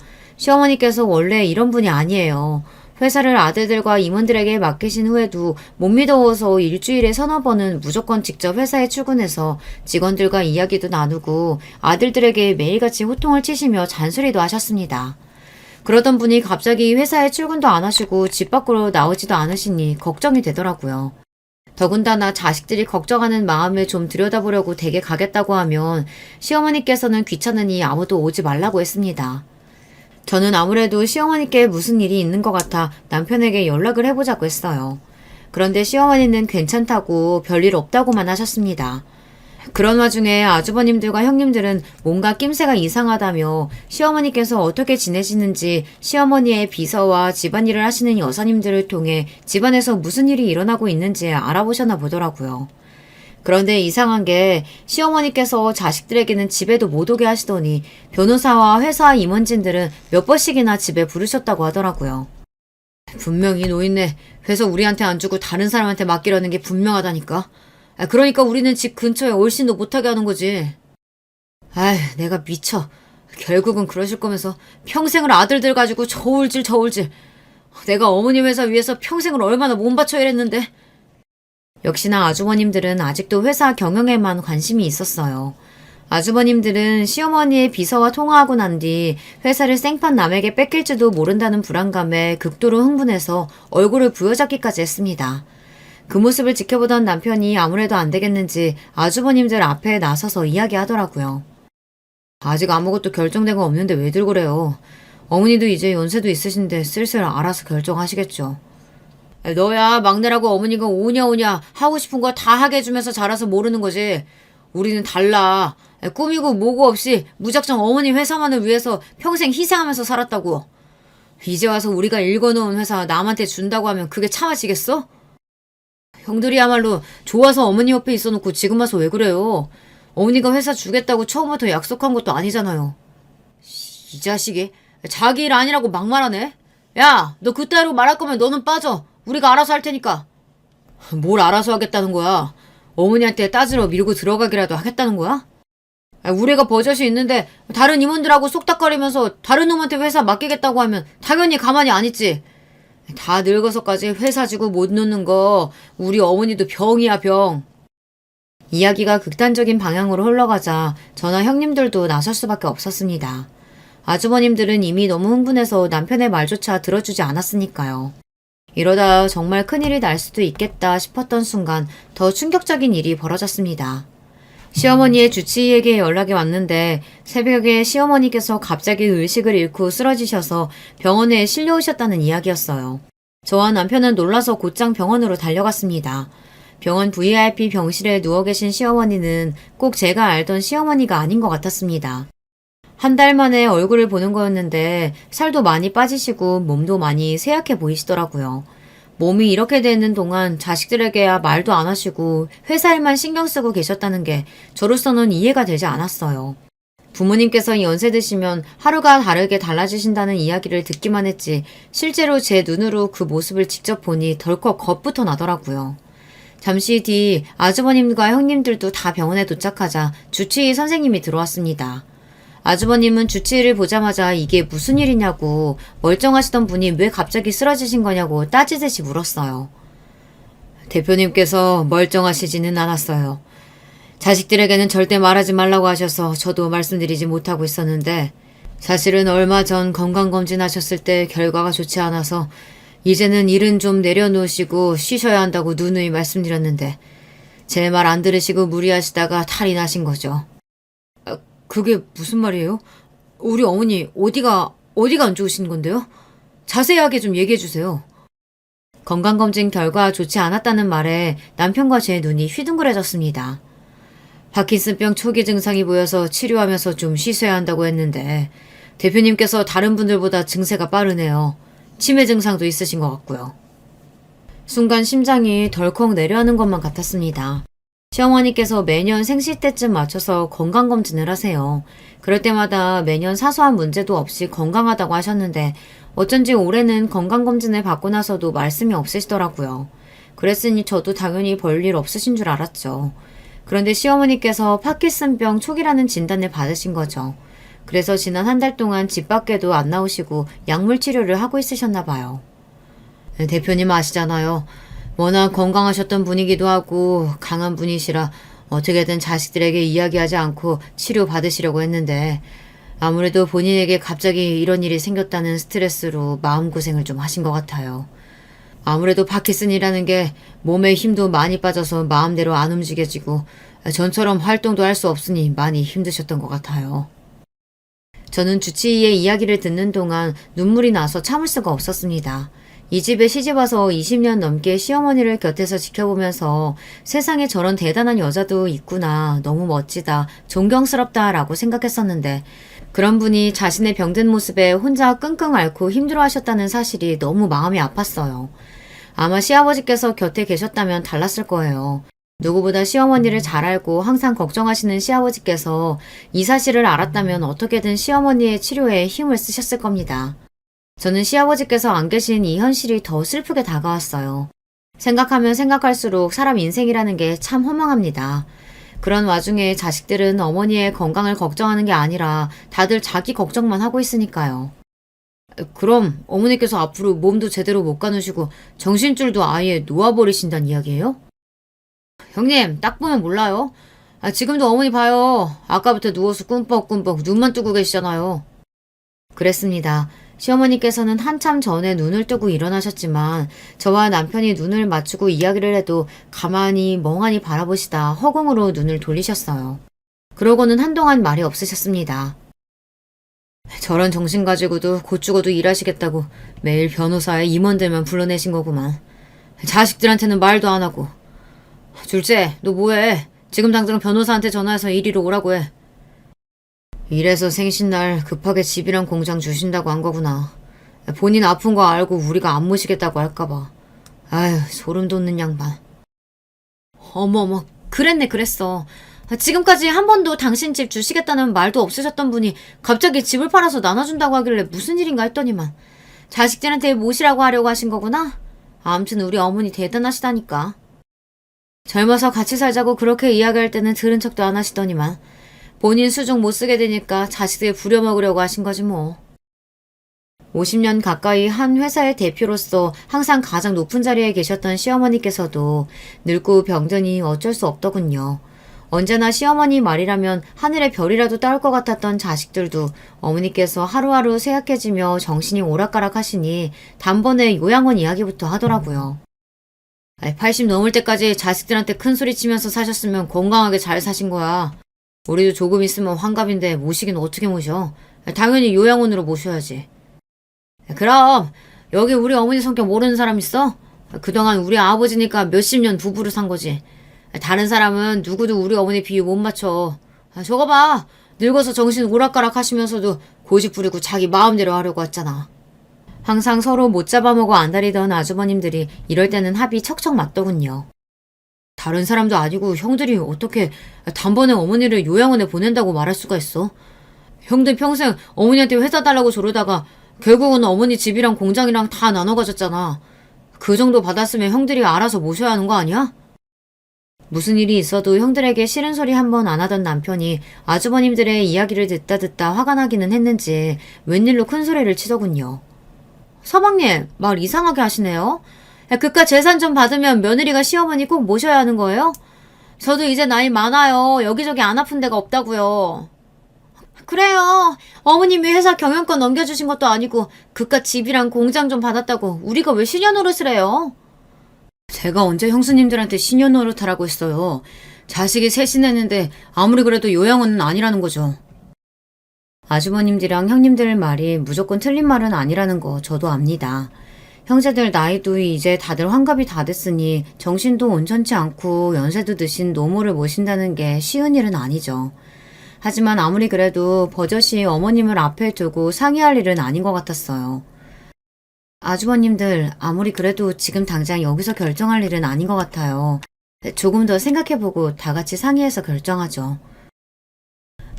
시어머니께서 원래 이런 분이 아니에요. 회사를 아들들과 임원들에게 맡기신 후에도 못 믿어서 일주일에 서너 번은 무조건 직접 회사에 출근해서 직원들과 이야기도 나누고 아들들에게 매일같이 호통을 치시며 잔소리도 하셨습니다. 그러던 분이 갑자기 회사에 출근도 안 하시고 집 밖으로 나오지도 않으시니 걱정이 되더라고요. 더군다나 자식들이 걱정하는 마음을 좀 들여다보려고 댁에 가겠다고 하면 시어머니께서는 귀찮으니 아무도 오지 말라고 했습니다. 저는 아무래도 시어머니께 무슨 일이 있는 것 같아 남편에게 연락을 해보자고 했어요. 그런데 시어머니는 괜찮다고 별일 없다고만 하셨습니다. 그런 와중에 아주버님들과 형님들은 뭔가 낌새가 이상하다며 시어머니께서 어떻게 지내시는지 시어머니의 비서와 집안일을 하시는 여사님들을 통해 집안에서 무슨 일이 일어나고 있는지 알아보셨나 보더라고요. 그런데 이상한 게 시어머니께서 자식들에게는 집에도 못 오게 하시더니 변호사와 회사 임원진들은 몇 번씩이나 집에 부르셨다고 하더라고요. 분명히 노인네 회사 우리한테 안 주고 다른 사람한테 맡기려는 게 분명하다니까. 그러니까 우리는 집 근처에 얼씬도 못하게 하는 거지. 아휴, 내가 미쳐. 결국은 그러실 거면서 평생을 아들들 가지고 저울질. 내가 어머니 회사 위해서 평생을 얼마나 몸바쳐 일했는데. 역시나 아주버님들은 아직도 회사 경영에만 관심이 있었어요. 아주버님들은 시어머니의 비서와 통화하고 난 뒤 회사를 생판 남에게 뺏길지도 모른다는 불안감에 극도로 흥분해서 얼굴을 부여잡기까지 했습니다. 그 모습을 지켜보던 남편이 아무래도 안 되겠는지 아주버님들 앞에 나서서 이야기하더라고요. 아직 아무것도 결정된 거 없는데 왜들 그래요. 어머니도 이제 연세도 있으신데 슬슬 알아서 결정하시겠죠. 너야 막내라고 어머니가 오냐 하고 싶은 거 다 하게 해주면서 자라서 모르는 거지. 우리는 달라. 꾸미고 뭐고 없이 무작정 어머니 회사만을 위해서 평생 희생하면서 살았다고. 이제 와서 우리가 읽어놓은 회사 남한테 준다고 하면 그게 참아지겠어? 형들이야말로 좋아서 어머니 옆에 있어놓고 지금 와서 왜 그래요? 어머니가 회사 주겠다고 처음부터 약속한 것도 아니잖아요. 이 자식이 자기 일 아니라고 막말하네. 야, 너 그따위로 말할 거면 너는 빠져. 우리가 알아서 할 테니까. 뭘 알아서 하겠다는 거야? 어머니한테 따지러 밀고 들어가기라도 하겠다는 거야? 우리가 버젓이 있는데 다른 임원들하고 속닥거리면서 다른 놈한테 회사 맡기겠다고 하면 당연히 가만히 안 있지. 다 늙어서까지 회사 지고 못 놓는 거 우리 어머니도 병이야 병. 이야기가 극단적인 방향으로 흘러가자 저나 형님들도 나설 수밖에 없었습니다. 아주버님들은 이미 너무 흥분해서 남편의 말조차 들어주지 않았으니까요. 이러다 정말 큰일이 날 수도 있겠다 싶었던 순간 더 충격적인 일이 벌어졌습니다. 시어머니의 주치의에게 연락이 왔는데 새벽에 시어머니께서 갑자기 의식을 잃고 쓰러지셔서 병원에 실려오셨다는 이야기였어요. 저와 남편은 놀라서 곧장 병원으로 달려갔습니다. 병원 VIP 병실에 누워 계신 시어머니는 꼭 제가 알던 시어머니가 아닌 것 같았습니다. 한 달 만에 얼굴을 보는 거였는데 살도 많이 빠지시고 몸도 많이 쇠약해 보이시더라고요. 몸이 이렇게 되는 동안 자식들에게야 말도 안 하시고 회사 일만 신경 쓰고 계셨다는 게 저로서는 이해가 되지 않았어요. 부모님께서 연세 드시면 하루가 다르게 달라지신다는 이야기를 듣기만 했지 실제로 제 눈으로 그 모습을 직접 보니 덜컥 겁부터 나더라고요. 잠시 뒤 아주버님과 형님들도 다 병원에 도착하자 주치의 선생님이 들어왔습니다. 아주버님은 주치의를 보자마자 이게 무슨 일이냐고 멀쩡하시던 분이 왜 갑자기 쓰러지신 거냐고 따지듯이 물었어요. 대표님께서 멀쩡하시지는 않았어요. 자식들에게는 절대 말하지 말라고 하셔서 저도 말씀드리지 못하고 있었는데 사실은 얼마 전 건강검진 하셨을 때 결과가 좋지 않아서 이제는 일은 좀 내려놓으시고 쉬셔야 한다고 누누이 말씀드렸는데 제 말 안 들으시고 무리하시다가 탈이 나신 거죠. 그게 무슨 말이에요? 우리 어머니 어디가 안 좋으신 건데요? 자세하게 좀 얘기해 주세요. 건강검진 결과 좋지 않았다는 말에 남편과 제 눈이 휘둥그레졌습니다. 파킨슨병 초기 증상이 보여서 치료하면서 좀 쉬셔야 한다고 했는데 대표님께서 다른 분들보다 증세가 빠르네요. 치매 증상도 있으신 것 같고요. 순간 심장이 덜컥 내려앉는 것만 같았습니다. 시어머니께서 매년 생시 때쯤 맞춰서 건강검진을 하세요. 그럴 때마다 매년 사소한 문제도 없이 건강하다고 하셨는데 어쩐지 올해는 건강검진을 받고 나서도 말씀이 없으시더라고요. 그랬으니 저도 당연히 별일 없으신 줄 알았죠. 그런데 시어머니께서 파킨슨병 초기라는 진단을 받으신 거죠. 그래서 지난 한 달 동안 집 밖에도 안 나오시고 약물 치료를 하고 있으셨나 봐요. 대표님 아시잖아요. 워낙 건강하셨던 분이기도 하고 강한 분이시라 어떻게든 자식들에게 이야기하지 않고 치료 받으시려고 했는데 아무래도 본인에게 갑자기 이런 일이 생겼다는 스트레스로 마음고생을 좀 하신 것 같아요. 아무래도 파킨슨이라는 게 몸에 힘도 많이 빠져서 마음대로 안 움직여지고 전처럼 활동도 할 수 없으니 많이 힘드셨던 것 같아요. 저는 주치의의 이야기를 듣는 동안 눈물이 나서 참을 수가 없었습니다. 이 집에 시집와서 20년 넘게 시어머니를 곁에서 지켜보면서 세상에 저런 대단한 여자도 있구나, 너무 멋지다, 존경스럽다 라고 생각했었는데 그런 분이 자신의 병든 모습에 혼자 끙끙 앓고 힘들어하셨다는 사실이 너무 마음이 아팠어요. 아마 시아버지께서 곁에 계셨다면 달랐을 거예요. 누구보다 시어머니를 잘 알고 항상 걱정하시는 시아버지께서 이 사실을 알았다면 어떻게든 시어머니의 치료에 힘을 쓰셨을 겁니다. 저는 시아버지께서 안 계신 이 현실이 더 슬프게 다가왔어요. 생각하면 생각할수록 사람 인생이라는 게 참 허망합니다. 그런 와중에 자식들은 어머니의 건강을 걱정하는 게 아니라 다들 자기 걱정만 하고 있으니까요. 그럼 어머니께서 앞으로 몸도 제대로 못 가누시고 정신줄도 아예 놓아버리신다는 이야기예요? 형님, 딱 보면 몰라요. 지금도 어머니 봐요. 아까부터 누워서 꿈뻑꿈뻑 눈만 뜨고 계시잖아요. 그랬습니다. 시어머니께서는 한참 전에 눈을 뜨고 일어나셨지만 저와 남편이 눈을 맞추고 이야기를 해도 가만히 멍하니 바라보시다 허공으로 눈을 돌리셨어요. 그러고는 한동안 말이 없으셨습니다. 저런 정신 가지고도 곧 죽어도 일하시겠다고 매일 변호사에 임원들만 불러내신 거구만. 자식들한테는 말도 안 하고. 둘째, 너 뭐해? 지금 당장 변호사한테 전화해서 이리로 오라고 해. 이래서 생신날 급하게 집이랑 공장 주신다고 한 거구나. 본인 아픈 거 알고 우리가 안 모시겠다고 할까봐. 아휴, 소름 돋는 양반. 어머머, 그랬네 그랬어. 지금까지 한 번도 당신 집 주시겠다는 말도 없으셨던 분이 갑자기 집을 팔아서 나눠준다고 하길래 무슨 일인가 했더니만 자식들한테 모시라고 하려고 하신 거구나? 아무튼 우리 어머니 대단하시다니까. 젊어서 같이 살자고 그렇게 이야기할 때는 들은 척도 안 하시더니만 본인 수중 못 쓰게 되니까 자식들 부려먹으려고 하신 거지 뭐. 50년 가까이 한 회사의 대표로서 항상 가장 높은 자리에 계셨던 시어머니께서도 늙고 병드니 어쩔 수 없더군요. 언제나 시어머니 말이라면 하늘의 별이라도 따올 것 같았던 자식들도 어머니께서 하루하루 쇠약해지며 정신이 오락가락 하시니 단번에 요양원 이야기부터 하더라고요. 80 넘을 때까지 자식들한테 큰 소리 치면서 사셨으면 건강하게 잘 사신 거야. 우리도 조금 있으면 환갑인데 모시긴 어떻게 모셔? 당연히 요양원으로 모셔야지. 그럼 여기 우리 어머니 성격 모르는 사람 있어? 그동안 우리 아버지니까 몇십 년 부부를 산 거지. 다른 사람은 누구도 우리 어머니 비유 못 맞춰. 저거 봐. 늙어서 정신 오락가락 하시면서도 고집 부리고 자기 마음대로 하려고 했잖아. 항상 서로 못 잡아먹어 안달이던 아주버님들이 이럴 때는 합이 척척 맞더군요. 다른 사람도 아니고 형들이 어떻게 단번에 어머니를 요양원에 보낸다고 말할 수가 있어? 형들 평생 어머니한테 회사 달라고 조르다가 결국은 어머니 집이랑 공장이랑 다 나눠 가졌잖아. 그 정도 받았으면 형들이 알아서 모셔야 하는 거 아니야? 무슨 일이 있어도 형들에게 싫은 소리 한 번 안 하던 남편이 아주버님들의 이야기를 듣다 화가 나기는 했는지 웬일로 큰 소리를 치더군요. 서방님, 말 이상하게 하시네요. 그깟 재산 좀 받으면 며느리가 시어머니 꼭 모셔야 하는 거예요? 저도 이제 나이 많아요. 여기저기 안 아픈 데가 없다고요. 그래요. 어머님이 회사 경영권 넘겨주신 것도 아니고 그깟 집이랑 공장 좀 받았다고 우리가 왜 시녀 노릇을 해요? 제가 언제 형수님들한테 시녀 노릇하라고 했어요. 자식이 셋이 했는데 아무리 그래도 요양원은 아니라는 거죠. 아주버님들이랑 형님들 말이 무조건 틀린 말은 아니라는 거 저도 압니다. 형제들 나이도 이제 다들 환갑이 다 됐으니 정신도 온전치 않고 연세도 드신 노모를 모신다는 게 쉬운 일은 아니죠. 하지만 아무리 그래도 버젓이 어머님을 앞에 두고 상의할 일은 아닌 것 같았어요. 아주버님들 아무리 그래도 지금 당장 여기서 결정할 일은 아닌 것 같아요. 조금 더 생각해보고 다 같이 상의해서 결정하죠.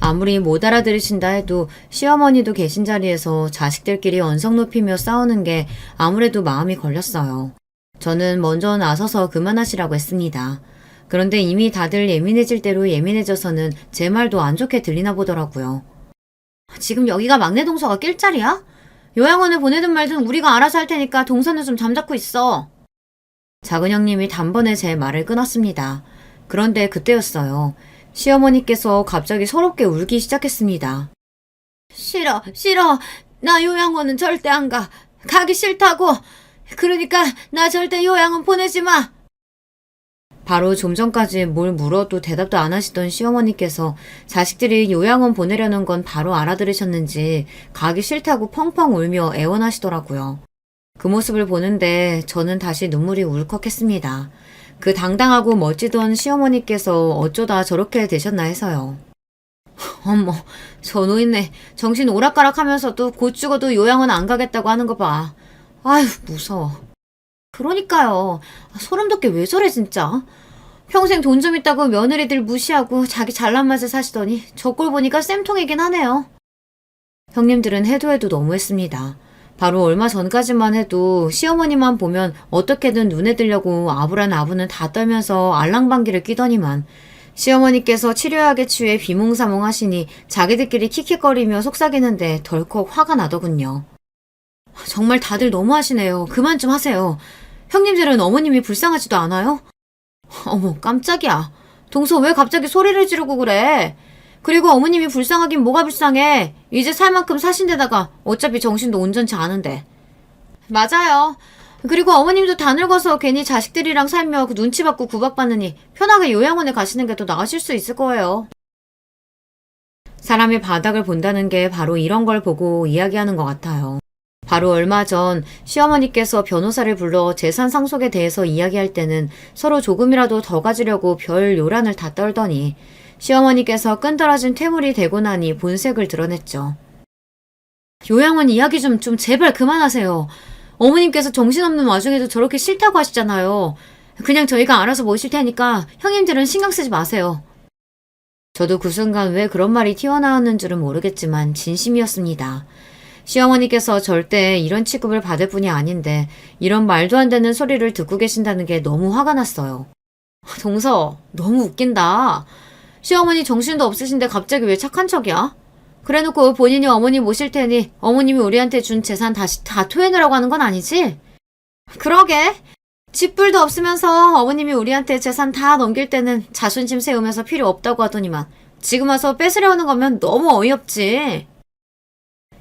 아무리 못 알아들으신다 해도 시어머니도 계신 자리에서 자식들끼리 언성 높이며 싸우는 게 아무래도 마음이 걸렸어요. 저는 먼저 나서서 그만하시라고 했습니다. 그런데 이미 다들 예민해질 대로 예민해져서는 제 말도 안 좋게 들리나 보더라고요. 지금 여기가 막내 동서가 낄 자리야? 요양원에 보내든 말든 우리가 알아서 할 테니까 동서는 좀 잠자코 있어. 작은 형님이 단번에 제 말을 끊었습니다. 그런데 그때였어요. 시어머니께서 갑자기 서럽게 울기 시작했습니다. 싫어, 싫어. 나 요양원은 절대 안 가. 가기 싫다고. 그러니까 나 절대 요양원 보내지 마. 바로 좀 전까지 뭘 물어도 대답도 안 하시던 시어머니께서 자식들이 요양원 보내려는 건 바로 알아들으셨는지 가기 싫다고 펑펑 울며 애원하시더라고요. 그 모습을 보는데 저는 다시 눈물이 울컥했습니다. 그 당당하고 멋지던 시어머니께서 어쩌다 저렇게 되셨나 해서요. 어머, 저 노인네 정신 오락가락하면서도 곧 죽어도 요양원 안 가겠다고 하는 거 봐. 아휴, 무서워. 그러니까요. 소름 돋게 왜 저래 진짜. 평생 돈 좀 있다고 며느리들 무시하고 자기 잘난 맛에 사시더니 저 꼴 보니까 쌤통이긴 하네요. 형님들은 해도 해도 너무했습니다. 바로 얼마 전까지만 해도 시어머니만 보면 어떻게든 눈에 들려고 아부란 아부는 다 떨면서 알랑방귀를 끼더니만 시어머니께서 치료약에 취해 비몽사몽 하시니 자기들끼리 킥킥거리며 속삭이는데 덜컥 화가 나더군요. 정말 다들 너무하시네요. 그만 좀 하세요. 형님들은 어머님이 불쌍하지도 않아요? 어머, 깜짝이야. 동서 왜 갑자기 소리를 지르고 그래? 그리고 어머님이 불쌍하긴 뭐가 불쌍해. 이제 살 만큼 사신 데다가 어차피 정신도 온전치 않은데. 맞아요. 그리고 어머님도 다 늙어서 괜히 자식들이랑 살며 그 눈치 받고 구박받느니 편하게 요양원에 가시는 게 더 나으실 수 있을 거예요. 사람의 바닥을 본다는 게 바로 이런 걸 보고 이야기하는 것 같아요. 바로 얼마 전 시어머니께서 변호사를 불러 재산 상속에 대해서 이야기할 때는 서로 조금이라도 더 가지려고 별 요란을 다 떨더니 시어머니께서 끈떨어진 퇴물이 되고 나니 본색을 드러냈죠. 요양원 이야기 좀 제발 그만하세요. 어머님께서 정신없는 와중에도 저렇게 싫다고 하시잖아요. 그냥 저희가 알아서 모실 테니까 형님들은 신경 쓰지 마세요. 저도 그 순간 왜 그런 말이 튀어나왔는 줄은 모르겠지만 진심이었습니다. 시어머니께서 절대 이런 취급을 받을 분이 아닌데 이런 말도 안 되는 소리를 듣고 계신다는 게 너무 화가 났어요. 동서, 너무 웃긴다. 시어머니 정신도 없으신데 갑자기 왜 착한 척이야? 그래놓고 본인이 어머니 모실 테니 어머님이 우리한테 준 재산 다시 다 토해내라고 하는 건 아니지? 그러게. 집불도 없으면서 어머님이 우리한테 재산 다 넘길 때는 자존심 세우면서 필요 없다고 하더니만 지금 와서 뺏으려는 거면 너무 어이없지.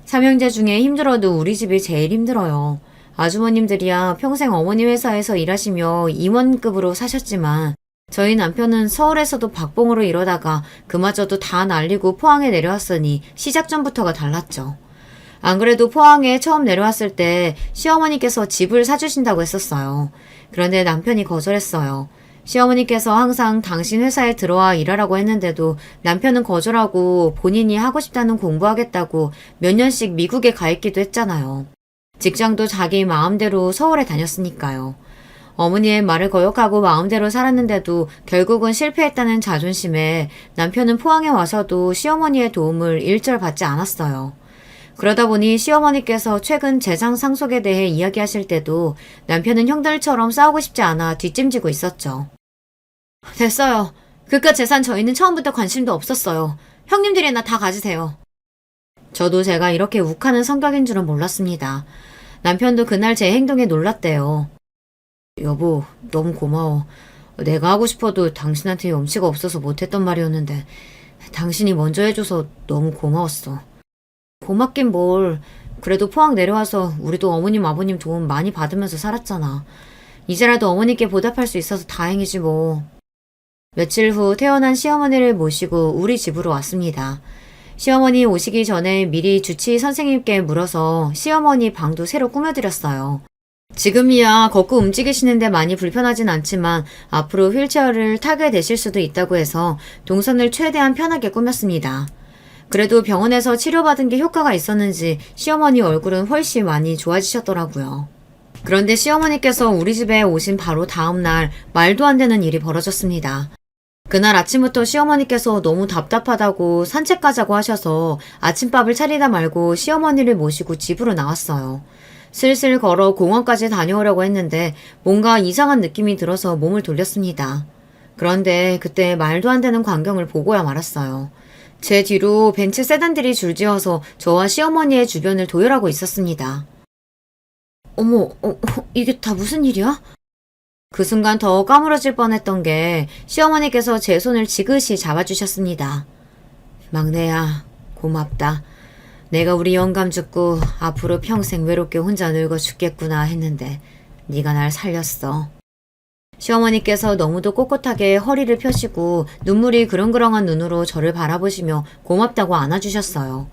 삼형제 중에 힘들어도 우리 집이 제일 힘들어요. 아주머님들이야 평생 어머니 회사에서 일하시며 임원급으로 사셨지만 저희 남편은 서울에서도 박봉으로 일하다가 그마저도 다 날리고 포항에 내려왔으니 시작 전부터가 달랐죠. 안 그래도 포항에 처음 내려왔을 때 시어머니께서 집을 사주신다고 했었어요. 그런데 남편이 거절했어요. 시어머니께서 항상 당신 회사에 들어와 일하라고 했는데도 남편은 거절하고 본인이 하고 싶다는 공부하겠다고 몇 년씩 미국에 가 있기도 했잖아요. 직장도 자기 마음대로 서울에 다녔으니까요. 어머니의 말을 거역하고 마음대로 살았는데도 결국은 실패했다는 자존심에 남편은 포항에 와서도 시어머니의 도움을 일절 받지 않았어요. 그러다 보니 시어머니께서 최근 재산 상속에 대해 이야기하실 때도 남편은 형들처럼 싸우고 싶지 않아 뒷짐지고 있었죠. 됐어요. 그깟 재산 저희는 처음부터 관심도 없었어요. 형님들이나 다 가지세요. 저도 제가 이렇게 욱하는 성격인 줄은 몰랐습니다. 남편도 그날 제 행동에 놀랐대요. 여보, 너무 고마워. 내가 하고 싶어도 당신한테 염치가 없어서 못했던 말이었는데 당신이 먼저 해줘서 너무 고마웠어. 고맙긴 뭘. 그래도 포항 내려와서 우리도 어머님 아버님 도움 많이 받으면서 살았잖아. 이제라도 어머니께 보답할 수 있어서 다행이지 뭐. 며칠 후 태어난 시어머니를 모시고 우리 집으로 왔습니다. 시어머니 오시기 전에 미리 주치의 선생님께 물어서 시어머니 방도 새로 꾸며드렸어요. 지금이야 걷고 움직이시는데 많이 불편하진 않지만 앞으로 휠체어를 타게 되실 수도 있다고 해서 동선을 최대한 편하게 꾸몄습니다. 그래도 병원에서 치료받은 게 효과가 있었는지 시어머니 얼굴은 훨씬 많이 좋아지셨더라고요. 그런데 시어머니께서 우리 집에 오신 바로 다음날 말도 안 되는 일이 벌어졌습니다. 그날 아침부터 시어머니께서 너무 답답하다고 산책 가자고 하셔서 아침밥을 차리다 말고 시어머니를 모시고 집으로 나왔어요. 슬슬 걸어 공원까지 다녀오려고 했는데 뭔가 이상한 느낌이 들어서 몸을 돌렸습니다. 그런데 그때 말도 안 되는 광경을 보고야 말았어요. 제 뒤로 벤츠 세단들이 줄지어서 저와 시어머니의 주변을 도열하고 있었습니다. 어머, 이게 다 무슨 일이야? 그 순간 더 까무러질 뻔했던 게 시어머니께서 제 손을 지그시 잡아주셨습니다. 막내야, 고맙다. 내가 우리 영감 죽고 앞으로 평생 외롭게 혼자 늙어 죽겠구나 했는데 네가 날 살렸어. 시어머니께서 너무도 꼿꼿하게 허리를 펴시고 눈물이 그렁그렁한 눈으로 저를 바라보시며 고맙다고 안아주셨어요.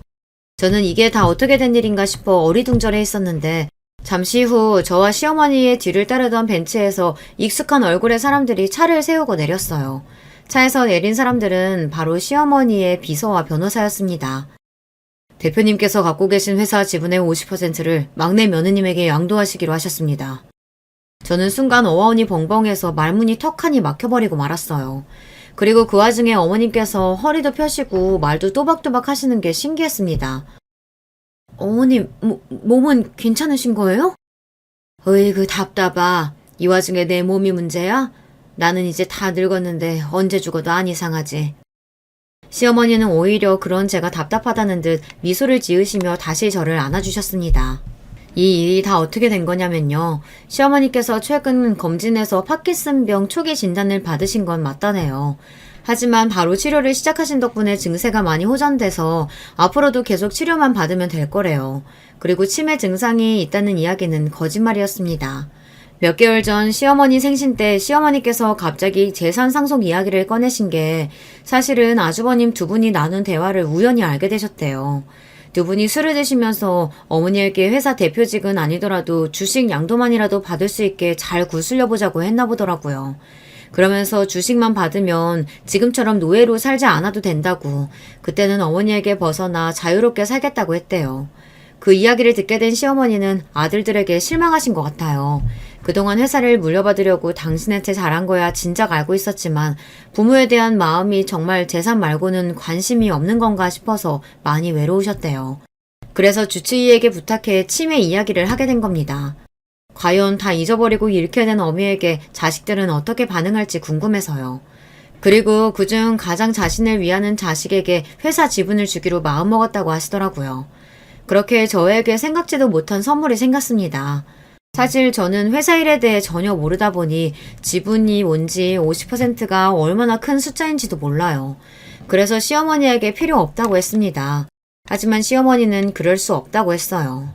저는 이게 다 어떻게 된 일인가 싶어 어리둥절해 있었는데 잠시 후 저와 시어머니의 뒤를 따르던 벤츠에서 익숙한 얼굴의 사람들이 차를 세우고 내렸어요. 차에서 내린 사람들은 바로 시어머니의 비서와 변호사였습니다. 대표님께서 갖고 계신 회사 지분의 50%를 막내 며느님에게 양도하시기로 하셨습니다. 저는 순간 어원이 벙벙해서 말문이 턱하니 막혀버리고 말았어요. 그리고 그 와중에 어머님께서 허리도 펴시고 말도 또박또박 하시는 게 신기했습니다. 어머님, 몸은 괜찮으신 거예요? 으이그 답답하. 이 와중에 내 몸이 문제야? 나는 이제 다 늙었는데 언제 죽어도 안 이상하지. 시어머니는 오히려 그런 제가 답답하다는 듯 미소를 지으시며 다시 저를 안아주셨습니다. 이 일이 다 어떻게 된 거냐면요. 시어머니께서 최근 검진에서 파킨슨병 초기 진단을 받으신 건 맞다네요. 하지만 바로 치료를 시작하신 덕분에 증세가 많이 호전돼서 앞으로도 계속 치료만 받으면 될 거래요. 그리고 치매 증상이 있다는 이야기는 거짓말이었습니다. 몇 개월 전 시어머니 생신 때 시어머니께서 갑자기 재산 상속 이야기를 꺼내신 게 사실은 아주버님 두 분이 나눈 대화를 우연히 알게 되셨대요. 두 분이 술을 드시면서 어머니에게 회사 대표직은 아니더라도 주식 양도만이라도 받을 수 있게 잘 구슬려 보자고 했나 보더라고요. 그러면서 주식만 받으면 지금처럼 노예로 살지 않아도 된다고, 그때는 어머니에게 벗어나 자유롭게 살겠다고 했대요. 그 이야기를 듣게 된 시어머니는 아들들에게 실망하신 것 같아요. 그동안 회사를 물려받으려고 당신한테 잘한 거야 진작 알고 있었지만 부모에 대한 마음이 정말 재산 말고는 관심이 없는 건가 싶어서 많이 외로우셨대요. 그래서 주치의에게 부탁해 치매 이야기를 하게 된 겁니다. 과연 다 잊어버리고 잃게 된 어미에게 자식들은 어떻게 반응할지 궁금해서요. 그리고 그중 가장 자신을 위하는 자식에게 회사 지분을 주기로 마음먹었다고 하시더라고요. 그렇게 저에게 생각지도 못한 선물이 생겼습니다. 사실 저는 회사 일에 대해 전혀 모르다 보니 지분이 뭔지 50%가 얼마나 큰 숫자인지도 몰라요. 그래서 시어머니에게 필요 없다고 했습니다. 하지만 시어머니는 그럴 수 없다고 했어요.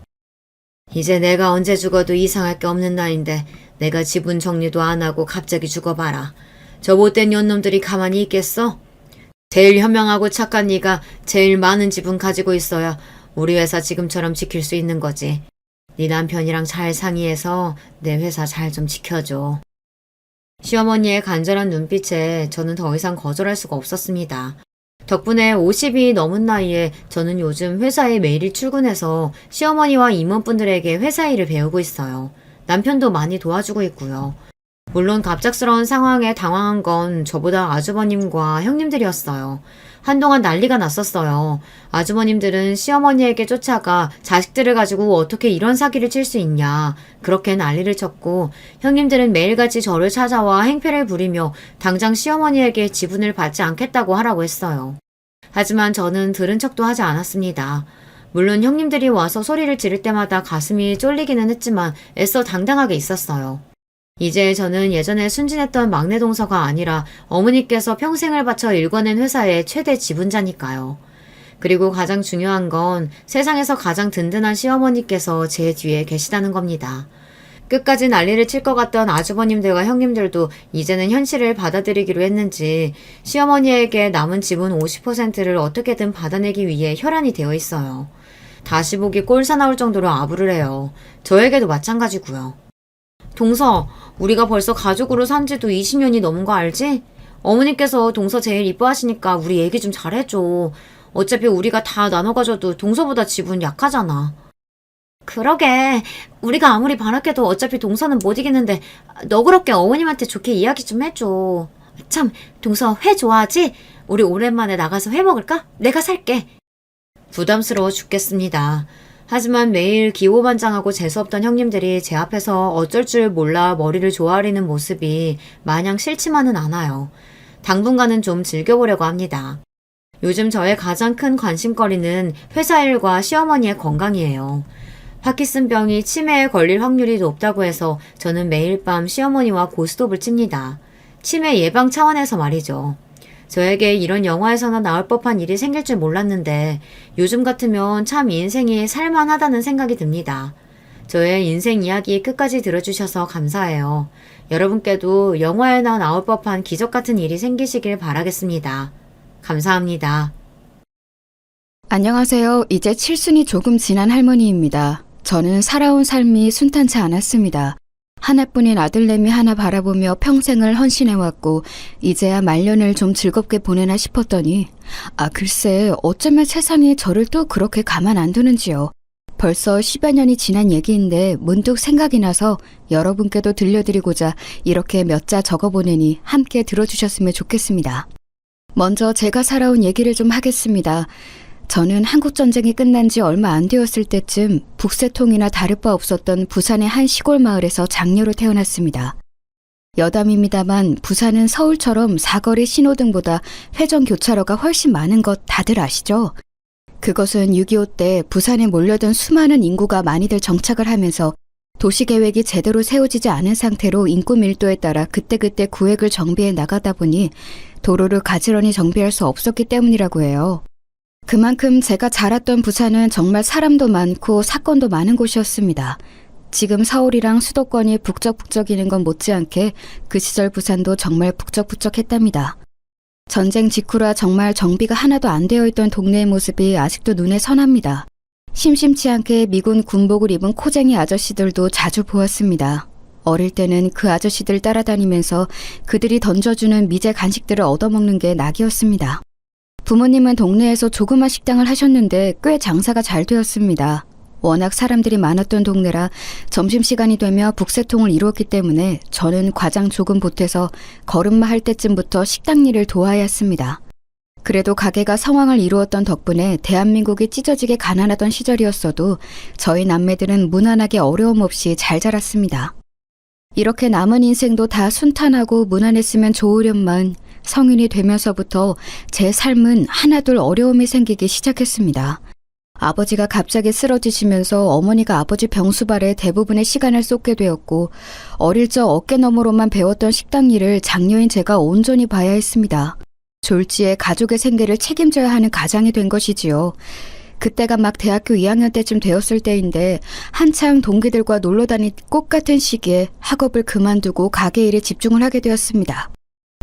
이제 내가 언제 죽어도 이상할 게 없는 나이인데 내가 지분 정리도 안 하고 갑자기 죽어봐라. 저 못된 년놈들이 가만히 있겠어? 제일 현명하고 착한 네가 제일 많은 지분 가지고 있어야 우리 회사 지금처럼 지킬 수 있는 거지. 네 남편이랑 잘 상의해서 내 회사 잘 좀 지켜줘. 시어머니의 간절한 눈빛에 저는 더 이상 거절할 수가 없었습니다. 덕분에 50이 넘은 나이에 저는 요즘 회사에 매일 출근해서 시어머니와 임원분들에게 회사 일을 배우고 있어요. 남편도 많이 도와주고 있고요. 물론 갑작스러운 상황에 당황한 건 저보다 아주버님과 형님들이었어요. 한동안 난리가 났었어요. 아주머님들은 시어머니에게 쫓아가 자식들을 가지고 어떻게 이런 사기를 칠 수 있냐, 그렇게 난리를 쳤고, 형님들은 매일같이 저를 찾아와 행패를 부리며 당장 시어머니에게 지분을 받지 않겠다고 하라고 했어요. 하지만 저는 들은 척도 하지 않았습니다. 물론 형님들이 와서 소리를 지를 때마다 가슴이 쫄리기는 했지만 애써 당당하게 있었어요. 이제 저는 예전에 순진했던 막내 동서가 아니라 어머니께서 평생을 바쳐 일궈낸 회사의 최대 지분자니까요. 그리고 가장 중요한 건 세상에서 가장 든든한 시어머니께서 제 뒤에 계시다는 겁니다. 끝까지 난리를 칠 것 같던 아주버님들과 형님들도 이제는 현실을 받아들이기로 했는지 시어머니에게 남은 지분 50%를 어떻게든 받아내기 위해 혈안이 되어 있어요. 다시 보기 꼴사 나올 정도로 아부를 해요. 저에게도 마찬가지고요. 동서, 우리가 벌써 가족으로 산 지도 20년이 넘은 거 알지? 어머니께서 동서 제일 이뻐하시니까 우리 얘기 좀 잘해줘. 어차피 우리가 다 나눠 가져도 동서보다 지분 약하잖아. 그러게. 우리가 아무리 바랄게도 어차피 동서는 못 이기는데 너그럽게 어머님한테 좋게 이야기 좀 해줘. 참, 동서 회 좋아하지? 우리 오랜만에 나가서 회 먹을까? 내가 살게. 부담스러워 죽겠습니다. 하지만 매일 기호반장하고 재수없던 형님들이 제 앞에서 어쩔 줄 몰라 머리를 조아리는 모습이 마냥 싫지만은 않아요. 당분간은 좀 즐겨보려고 합니다. 요즘 저의 가장 큰 관심거리는 회사 일과 시어머니의 건강이에요. 파킨슨병이 치매에 걸릴 확률이 높다고 해서 저는 매일 밤 시어머니와 고스톱을 칩니다. 치매 예방 차원에서 말이죠. 저에게 이런 영화에서나 나올 법한 일이 생길 줄 몰랐는데 요즘 같으면 참 인생이 살만하다는 생각이 듭니다. 저의 인생 이야기 끝까지 들어주셔서 감사해요. 여러분께도 영화에나 나올 법한 기적 같은 일이 생기시길 바라겠습니다. 감사합니다. 안녕하세요. 이제 칠순이 조금 지난 할머니입니다. 저는 살아온 삶이 순탄치 않았습니다. 하나뿐인 아들내미 하나 바라보며 평생을 헌신해왔고 이제야 말년을 좀 즐겁게 보내나 싶었더니 글쎄 어쩌면 세상이 저를 또 그렇게 가만 안 두는지요. 벌써 10여 년이 지난 얘기인데 문득 생각이 나서 여러분께도 들려드리고자 이렇게 몇 자 적어보내니 함께 들어주셨으면 좋겠습니다. 먼저 제가 살아온 얘기를 좀 하겠습니다. 저는 한국전쟁이 끝난 지 얼마 안 되었을 때쯤 북새통이나 다를 바 없었던 부산의 한 시골 마을에서 장녀로 태어났습니다. 여담입니다만 부산은 서울처럼 사거리 신호등보다 회전교차로가 훨씬 많은 것 다들 아시죠? 그것은 6.25 때 부산에 몰려든 수많은 인구가 많이들 정착을 하면서 도시계획이 제대로 세워지지 않은 상태로 인구 밀도에 따라 그때그때 구획을 정비해 나가다 보니 도로를 가지런히 정비할 수 없었기 때문이라고 해요. 그만큼 제가 자랐던 부산은 정말 사람도 많고 사건도 많은 곳이었습니다. 지금 서울이랑 수도권이 북적북적이는 건 못지않게 그 시절 부산도 정말 북적북적했답니다. 전쟁 직후라 정말 정비가 하나도 안 되어 있던 동네의 모습이 아직도 눈에 선합니다. 심심치 않게 미군 군복을 입은 코쟁이 아저씨들도 자주 보았습니다. 어릴 때는 그 아저씨들 따라다니면서 그들이 던져주는 미제 간식들을 얻어먹는 게 낙이었습니다. 부모님은 동네에서 조그만 식당을 하셨는데 꽤 장사가 잘 되었습니다. 워낙 사람들이 많았던 동네라 점심시간이 되며 북새통을 이루었기 때문에 저는 과장 조금 보태서 걸음마 할 때쯤부터 식당 일을 도와야 했습니다. 그래도 가게가 성황을 이루었던 덕분에 대한민국이 찢어지게 가난하던 시절이었어도 저희 남매들은 무난하게 어려움 없이 잘 자랐습니다. 이렇게 남은 인생도 다 순탄하고 무난했으면 좋으련만 성인이 되면서부터 제 삶은 하나둘 어려움이 생기기 시작했습니다. 아버지가 갑자기 쓰러지시면서 어머니가 아버지 병수발에 대부분의 시간을 쏟게 되었고 어릴 적 어깨너머로만 배웠던 식당 일을 장녀인 제가 온전히 봐야 했습니다. 졸지에 가족의 생계를 책임져야 하는 가장이 된 것이지요. 그때가 막 대학교 2학년 때쯤 되었을 때인데 한창 동기들과 놀러 다닐 꽃 같은 시기에 학업을 그만두고 가게 일에 집중을 하게 되었습니다.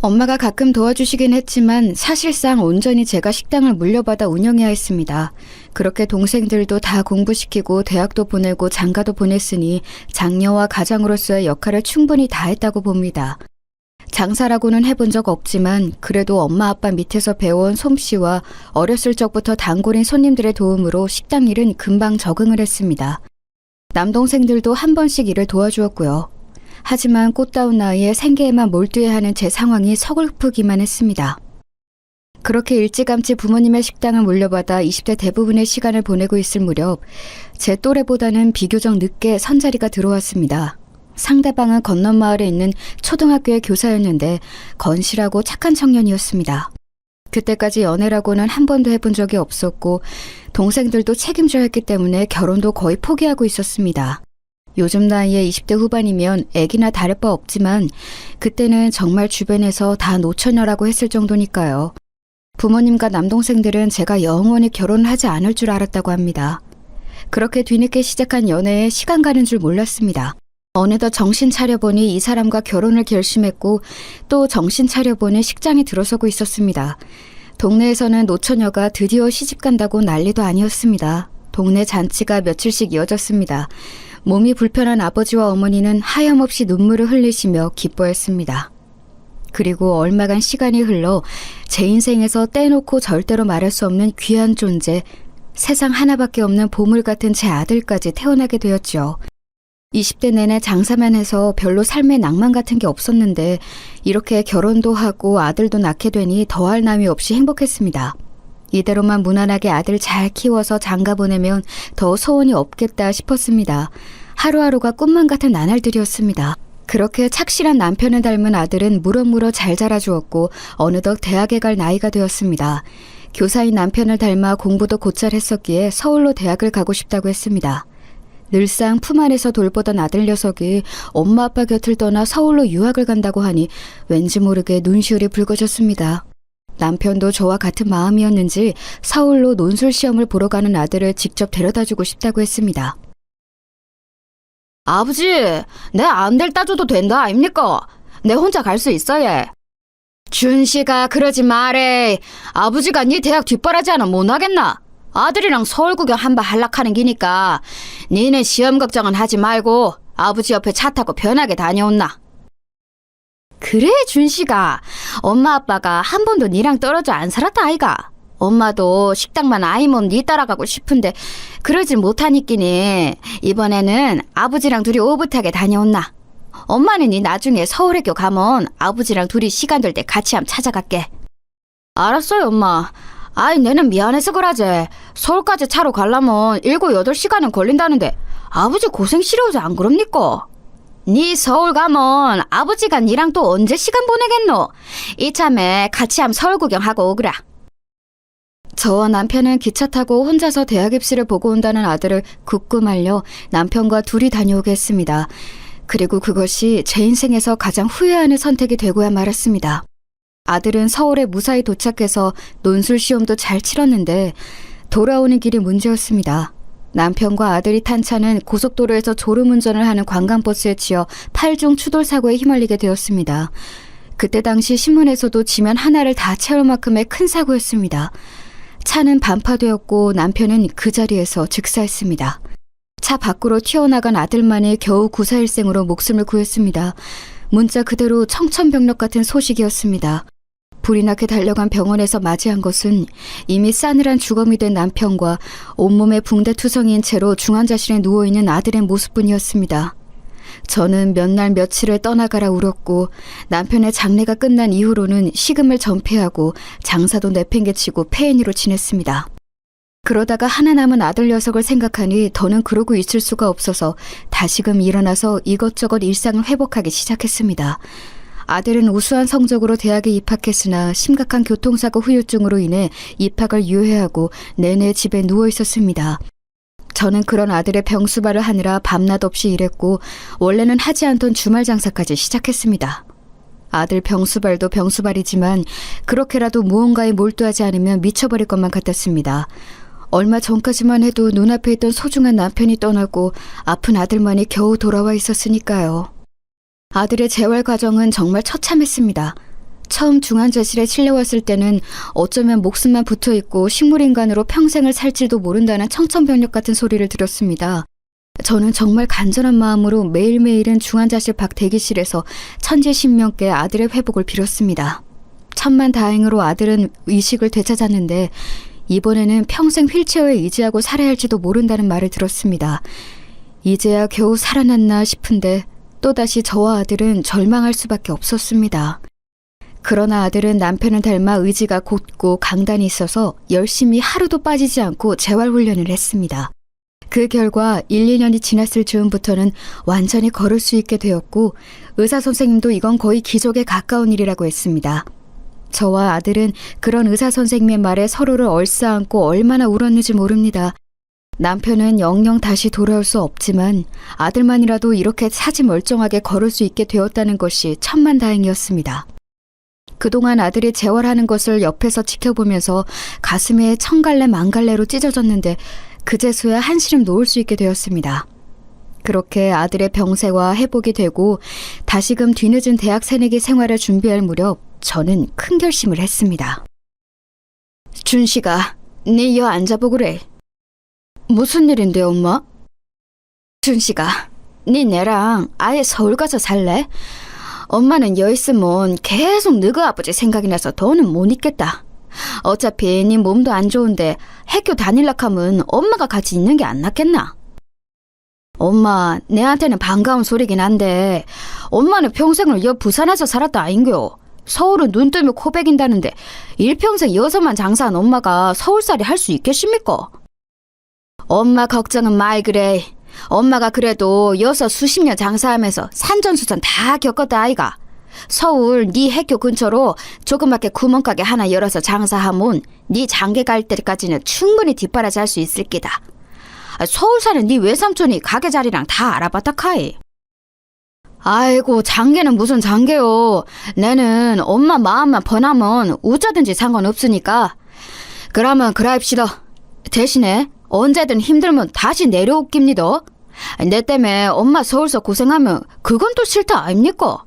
엄마가 가끔 도와주시긴 했지만 사실상 온전히 제가 식당을 물려받아 운영해야 했습니다. 그렇게 동생들도 다 공부시키고 대학도 보내고 장가도 보냈으니 장녀와 가장으로서의 역할을 충분히 다했다고 봅니다. 장사라고는 해본 적 없지만 그래도 엄마 아빠 밑에서 배워온 솜씨와 어렸을 적부터 단골인 손님들의 도움으로 식당 일은 금방 적응을 했습니다. 남동생들도 한 번씩 일을 도와주었고요. 하지만 꽃다운 나이에 생계에만 몰두해야 하는 제 상황이 서글프기만 했습니다. 그렇게 일찌감치 부모님의 식당을 물려받아 20대 대부분의 시간을 보내고 있을 무렵 제 또래보다는 비교적 늦게 선자리가 들어왔습니다. 상대방은 건넌 마을에 있는 초등학교의 교사였는데 건실하고 착한 청년이었습니다. 그때까지 연애라고는 한 번도 해본 적이 없었고 동생들도 책임져야 했기 때문에 결혼도 거의 포기하고 있었습니다. 요즘 나이에 20대 후반이면 애기나 다를 바 없지만 그때는 정말 주변에서 다 노처녀라고 했을 정도니까요. 부모님과 남동생들은 제가 영원히 결혼을 하지 않을 줄 알았다고 합니다. 그렇게 뒤늦게 시작한 연애에 시간 가는 줄 몰랐습니다. 어느덧 정신 차려보니 이 사람과 결혼을 결심했고 또 정신 차려보니 식장에 들어서고 있었습니다. 동네에서는 노처녀가 드디어 시집간다고 난리도 아니었습니다. 동네 잔치가 며칠씩 이어졌습니다. 몸이 불편한 아버지와 어머니는 하염없이 눈물을 흘리시며 기뻐했습니다. 그리고 얼마간 시간이 흘러 제 인생에서 떼놓고 절대로 말할 수 없는 귀한 존재, 세상 하나밖에 없는 보물 같은 제 아들까지 태어나게 되었죠. 20대 내내 장사만 해서 별로 삶의 낭만 같은 게 없었는데 이렇게 결혼도 하고 아들도 낳게 되니 더할 나위 없이 행복했습니다. 이대로만 무난하게 아들 잘 키워서 장가 보내면 더 소원이 없겠다 싶었습니다. 하루하루가 꿈만 같은 나날들이었습니다. 그렇게 착실한 남편을 닮은 아들은 무럭무럭 잘 자라주었고 어느덧 대학에 갈 나이가 되었습니다. 교사인 남편을 닮아 공부도 곧잘 했었기에 서울로 대학을 가고 싶다고 했습니다. 늘상 품 안에서 돌보던 아들 녀석이 엄마 아빠 곁을 떠나 서울로 유학을 간다고 하니 왠지 모르게 눈시울이 붉어졌습니다. 남편도 저와 같은 마음이었는지 서울로 논술 시험을 보러 가는 아들을 직접 데려다주고 싶다고 했습니다. 아버지, 내 안 데려다 줘도 된다 아닙니까? 내 혼자 갈 수 있어 예. 준씨가 그러지 말해. 아버지가 네 대학 뒷바라지 하나 못 하겠나? 아들이랑 서울 구경 한번 할락하는 기니까 니네 시험 걱정은 하지 말고 아버지 옆에 차 타고 편하게 다녀온나. 그래 준씨가 엄마 아빠가 한 번도 니랑 떨어져 안 살았다 아이가. 엄마도 식당만 아이 몸 니 따라가고 싶은데 그러질 못하니끼니 이번에는 아버지랑 둘이 오붓하게 다녀온나. 엄마는 니 나중에 서울외교 가면 아버지랑 둘이 시간 될 때 같이 함 찾아갈게. 알았어요 엄마. 아이 내는 미안해서 그러지. 서울까지 차로 가려면 7, 8시간은 걸린다는데 아버지 고생 싫어하지 안 그럽니까? 니 서울 가면 아버지가 니랑 또 언제 시간 보내겠노? 이참에 같이 함 서울 구경하고 오그라. 저와 남편은 기차 타고 혼자서 대학 입시를 보고 온다는 아들을 굳고 말려 남편과 둘이 다녀오게 했습니다. 그리고 그것이 제 인생에서 가장 후회하는 선택이 되고야 말았습니다. 아들은 서울에 무사히 도착해서 논술 시험도 잘 치렀는데 돌아오는 길이 문제였습니다. 남편과 아들이 탄 차는 고속도로에서 졸음운전을 하는 관광버스에 치여 8중 추돌 사고에 휘말리게 되었습니다. 그때 당시 신문에서도 지면 하나를 다 채울 만큼의 큰 사고였습니다. 차는 반파되었고 남편은 그 자리에서 즉사했습니다. 차 밖으로 튀어나간 아들만이 겨우 구사일생으로 목숨을 구했습니다. 문자 그대로 청천벽력 같은 소식이었습니다. 불이 나게 달려간 병원에서 맞이한 것은 이미 싸늘한 주검이 된 남편과 온몸에 붕대투성이인 채로 중환자실에 누워있는 아들의 모습뿐이었습니다. 저는 몇 날 며칠을 떠나가라 울었고 남편의 장례가 끝난 이후로는 식음을 전폐하고 장사도 내팽개치고 폐인이로 지냈습니다. 그러다가 하나 남은 아들 녀석을 생각하니 더는 그러고 있을 수가 없어서 다시금 일어나서 이것저것 일상을 회복하기 시작했습니다. 아들은 우수한 성적으로 대학에 입학했으나 심각한 교통사고 후유증으로 인해 입학을 유예하고 내내 집에 누워 있었습니다. 저는 그런 아들의 병수발을 하느라 밤낮 없이 일했고 원래는 하지 않던 주말 장사까지 시작했습니다. 아들 병수발도 병수발이지만 그렇게라도 무언가에 몰두하지 않으면 미쳐버릴 것만 같았습니다. 얼마 전까지만 해도 눈앞에 있던 소중한 남편이 떠나고 아픈 아들만이 겨우 돌아와 있었으니까요. 아들의 재활 과정은 정말 처참했습니다. 처음 중환자실에 실려왔을 때는 어쩌면 목숨만 붙어있고 식물인간으로 평생을 살지도 모른다는 청천벽력 같은 소리를 들었습니다. 저는 정말 간절한 마음으로 매일매일은 중환자실 밖 대기실에서 천지신명께 아들의 회복을 빌었습니다. 천만다행으로 아들은 의식을 되찾았는데 이번에는 평생 휠체어에 의지하고 살아야 할지도 모른다는 말을 들었습니다. 이제야 겨우 살아났나 싶은데 또다시 저와 아들은 절망할 수밖에 없었습니다. 그러나 아들은 남편을 닮아 의지가 곧고 강단이 있어서 열심히 하루도 빠지지 않고 재활훈련을 했습니다. 그 결과 1, 2년이 지났을 즈음부터는 완전히 걸을 수 있게 되었고 의사선생님도 이건 거의 기적에 가까운 일이라고 했습니다. 저와 아들은 그런 의사선생님의 말에 서로를 얼싸안고 얼마나 울었는지 모릅니다. 남편은 영영 다시 돌아올 수 없지만 아들만이라도 이렇게 사지 멀쩡하게 걸을 수 있게 되었다는 것이 천만다행이었습니다. 그동안 아들이 재활하는 것을 옆에서 지켜보면서 가슴에 천갈래 만갈래로 찢어졌는데 그제서야 한시름 놓을 수 있게 되었습니다. 그렇게 아들의 병세와 회복이 되고 다시금 뒤늦은 대학 새내기 생활을 준비할 무렵 저는 큰 결심을 했습니다. 준씨가 네 여 앉아보구래. 무슨 일인데 엄마? 준씨가 네 내랑 아예 서울 가서 살래? 엄마는 여 있으면 계속 너희 아버지 생각이 나서 더는 못 있겠다. 어차피 네 몸도 안 좋은데 학교 다닐락 하면 엄마가 같이 있는 게 안 낫겠나? 엄마, 내한테는 반가운 소리긴 한데 엄마는 평생을 여 부산에서 살았다 아인겨. 서울은 눈 뜨면 코 베긴다는데 일평생 여서만 장사한 엄마가 서울살이 할 수 있겠습니까? 엄마 걱정은 말 그래. 엄마가 그래도 여서 수십 년 장사하면서 산전수전 다 겪었다 아이가. 서울 네 학교 근처로 조그맣게 구멍가게 하나 열어서 장사하면 네 장계 갈 때까지는 충분히 뒷바라지 할 수 있을 끼다. 서울 사는 네 외삼촌이 가게 자리랑 다 알아봤다 카이. 아이고 장계는 무슨 장계요. 내는 엄마 마음만 번하면 어쩌든지 상관없으니까. 그러면 그라입시다. 대신에 언제든 힘들면 다시 내려올깁니다. 내 때문에 엄마 서울서 고생하면 그건 또 싫다 아닙니까?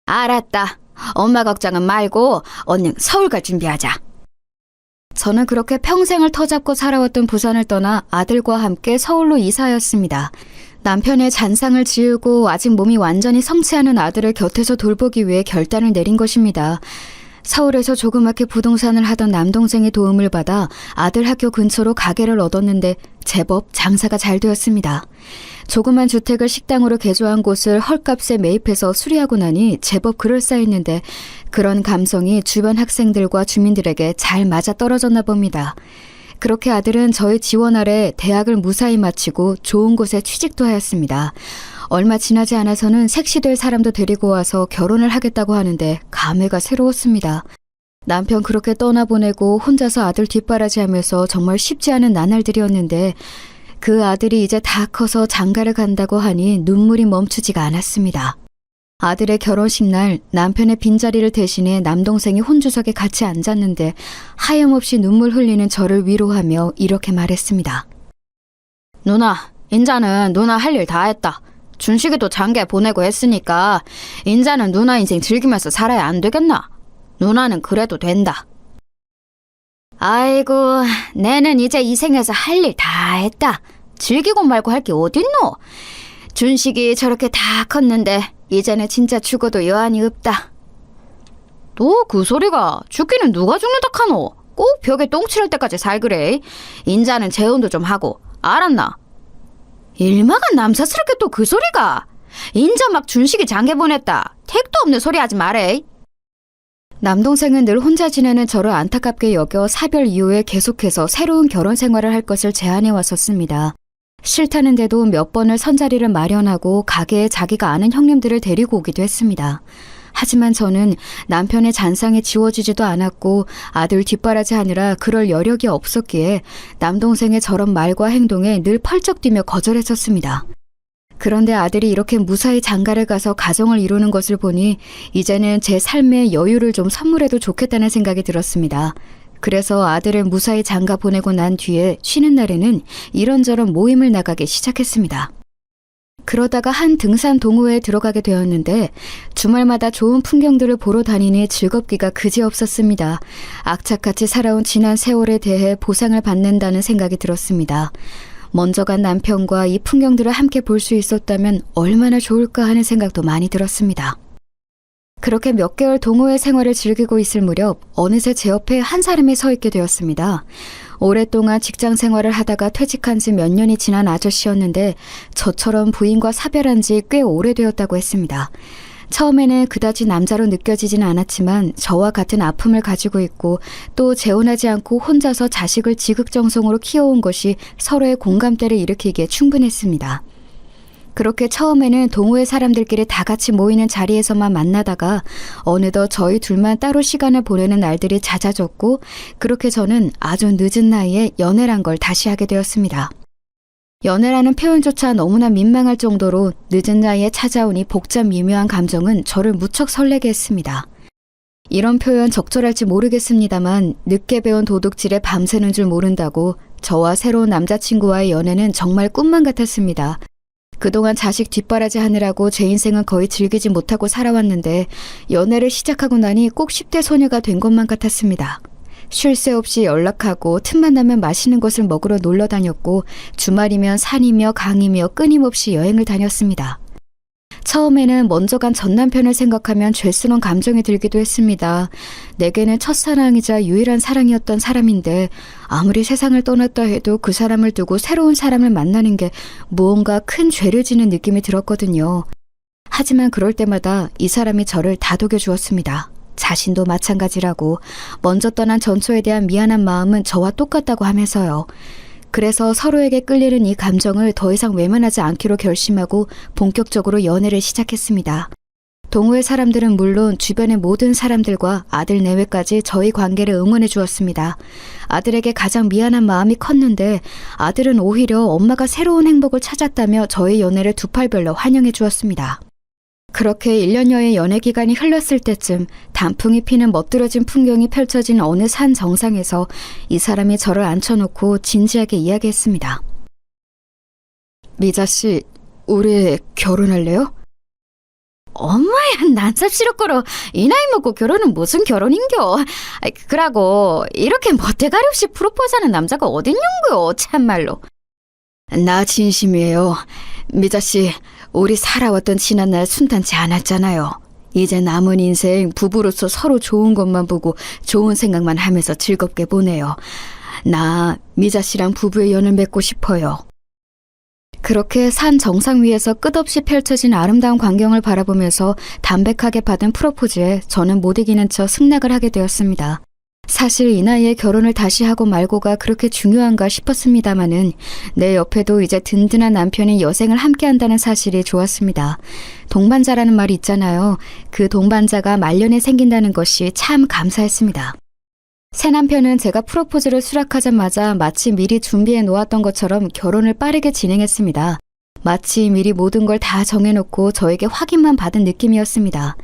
알았다. 엄마 걱정은 말고 얼른 서울 갈 준비하자. 저는 그렇게 평생을 터잡고 살아왔던 부산을 떠나 아들과 함께 서울로 이사하였습니다. 남편의 잔상을 지우고 아직 몸이 완전히 성치 않은 아들을 곁에서 돌보기 위해 결단을 내린 것입니다. 서울에서 조그맣게 부동산을 하던 남동생의 도움을 받아 아들 학교 근처로 가게를 얻었는데 제법 장사가 잘 되었습니다. 조그만 주택을 식당으로 개조한 곳을 헐값에 매입해서 수리하고 나니 제법 그럴싸했는데 그런 감성이 주변 학생들과 주민들에게 잘 맞아떨어졌나 봅니다. 그렇게 아들은 저의 지원 아래 대학을 무사히 마치고 좋은 곳에 취직도 하였습니다. 얼마 지나지 않아서는 색시될 사람도 데리고 와서 결혼을 하겠다고 하는데 감회가 새로웠습니다. 남편 그렇게 떠나보내고 혼자서 아들 뒷바라지하면서 정말 쉽지 않은 나날들이었는데 그 아들이 이제 다 커서 장가를 간다고 하니 눈물이 멈추지가 않았습니다. 아들의 결혼식 날 남편의 빈자리를 대신해 남동생이 혼주석에 같이 앉았는데 하염없이 눈물 흘리는 저를 위로하며 이렇게 말했습니다. 누나, 인자는 누나 할 일 다 했다. 준식이도 장가 보내고 했으니까 인자는 누나 인생 즐기면서 살아야 안 되겠나? 누나는 그래도 된다. 아이고, 내는 이제 이 생에서 할 일 다 했다. 즐기고 말고 할 게 어딨노? 준식이 저렇게 다 컸는데 이제는 진짜 죽어도 여한이 없다. 또 그 소리가 죽기는 누가 죽는다 카노? 꼭 벽에 똥 치를 때까지 살그래. 인자는 재혼도 좀 하고 알았나? 일마가 남사스럽게 또 그 소리가. 인자 막 준식이 장가 보냈다. 택도 없는 소리 하지 말해. 남동생은 늘 혼자 지내는 저를 안타깝게 여겨 사별 이후에 계속해서 새로운 결혼 생활을 할 것을 제안해 왔었습니다. 싫다는데도 몇 번을 선자리를 마련하고 가게에 자기가 아는 형님들을 데리고 오기도 했습니다. 하지만 저는 남편의 잔상이 지워지지도 않았고 아들 뒷바라지 하느라 그럴 여력이 없었기에 남동생의 저런 말과 행동에 늘 펄쩍 뛰며 거절했었습니다. 그런데 아들이 이렇게 무사히 장가를 가서 가정을 이루는 것을 보니 이제는 제 삶의 여유를 좀 선물해도 좋겠다는 생각이 들었습니다. 그래서 아들을 무사히 장가 보내고 난 뒤에 쉬는 날에는 이런저런 모임을 나가기 시작했습니다. 그러다가 한 등산 동호회에 들어가게 되었는데 주말마다 좋은 풍경들을 보러 다니니 즐겁기가 그지없었습니다. 악착같이 살아온 지난 세월에 대해 보상을 받는다는 생각이 들었습니다. 먼저 간 남편과 이 풍경들을 함께 볼 수 있었다면 얼마나 좋을까 하는 생각도 많이 들었습니다. 그렇게 몇 개월 동호회 생활을 즐기고 있을 무렵 어느새 제 옆에 한 사람이 서 있게 되었습니다. 오랫동안 직장 생활을 하다가 퇴직한 지 몇 년이 지난 아저씨였는데 저처럼 부인과 사별한 지 꽤 오래되었다고 했습니다. 처음에는 그다지 남자로 느껴지진 않았지만 저와 같은 아픔을 가지고 있고 또 재혼하지 않고 혼자서 자식을 지극정성으로 키워온 것이 서로의 공감대를 일으키기에 충분했습니다. 그렇게 처음에는 동호회 사람들끼리 다 같이 모이는 자리에서만 만나다가 어느덧 저희 둘만 따로 시간을 보내는 날들이 잦아졌고 그렇게 저는 아주 늦은 나이에 연애란 걸 다시 하게 되었습니다. 연애라는 표현조차 너무나 민망할 정도로 늦은 나이에 찾아오니 복잡 미묘한 감정은 저를 무척 설레게 했습니다. 이런 표현 적절할지 모르겠습니다만 늦게 배운 도둑질에 밤새는 줄 모른다고 저와 새로운 남자친구와의 연애는 정말 꿈만 같았습니다. 그동안 자식 뒷바라지 하느라고 제 인생은 거의 즐기지 못하고 살아왔는데 연애를 시작하고 나니 꼭 10대 소녀가 된 것만 같았습니다. 쉴 새 없이 연락하고 틈만 나면 맛있는 것을 먹으러 놀러 다녔고 주말이면 산이며 강이며 끊임없이 여행을 다녔습니다. 처음에는 먼저 간 전 남편을 생각하면 죄스러운 감정이 들기도 했습니다. 내게는 첫사랑이자 유일한 사랑이었던 사람인데 아무리 세상을 떠났다 해도 그 사람을 두고 새로운 사람을 만나는 게 무언가 큰 죄를 지는 느낌이 들었거든요. 하지만 그럴 때마다 이 사람이 저를 다독여 주었습니다. 자신도 마찬가지라고 먼저 떠난 전초에 대한 미안한 마음은 저와 똑같다고 하면서요. 그래서 서로에게 끌리는 이 감정을 더 이상 외면하지 않기로 결심하고 본격적으로 연애를 시작했습니다. 동호회 사람들은 물론 주변의 모든 사람들과 아들 내외까지 저희 관계를 응원해 주었습니다. 아들에게 가장 미안한 마음이 컸는데 아들은 오히려 엄마가 새로운 행복을 찾았다며 저희 연애를 두 팔 별로 환영해 주었습니다. 그렇게 1년여의 연애 기간이 흘렀을 때쯤 단풍이 피는 멋들어진 풍경이 펼쳐진 어느 산 정상에서 이 사람이 저를 앉혀놓고 진지하게 이야기했습니다. 미자 씨, 우리 결혼할래요? 엄마야, 난삽시럽고로 이 나이 먹고 결혼은 무슨 결혼인겨. 그러고 이렇게 멋대가리 없이 프로포즈하는 남자가 어딨냐고요, 참말로. 나 진심이에요. 미자 씨, 우리 살아왔던 지난날 순탄치 않았잖아요. 이제 남은 인생 부부로서 서로 좋은 것만 보고 좋은 생각만 하면서 즐겁게 보내요. 나 미자 씨랑 부부의 연을 맺고 싶어요. 그렇게 산 정상 위에서 끝없이 펼쳐진 아름다운 광경을 바라보면서 담백하게 받은 프로포즈에 저는 못 이기는 척 승낙을 하게 되었습니다. 사실 이 나이에 결혼을 다시 하고 말고가 그렇게 중요한가 싶었습니다마는 내 옆에도 이제 든든한 남편이 여생을 함께한다는 사실이 좋았습니다. 동반자라는 말이 있잖아요. 그 동반자가 말년에 생긴다는 것이 참 감사했습니다. 새 남편은 제가 프로포즈를 수락하자마자 마치 미리 준비해 놓았던 것처럼 결혼을 빠르게 진행했습니다. 마치 미리 모든 걸 다 정해놓고 저에게 확인만 받은 느낌이었습니다.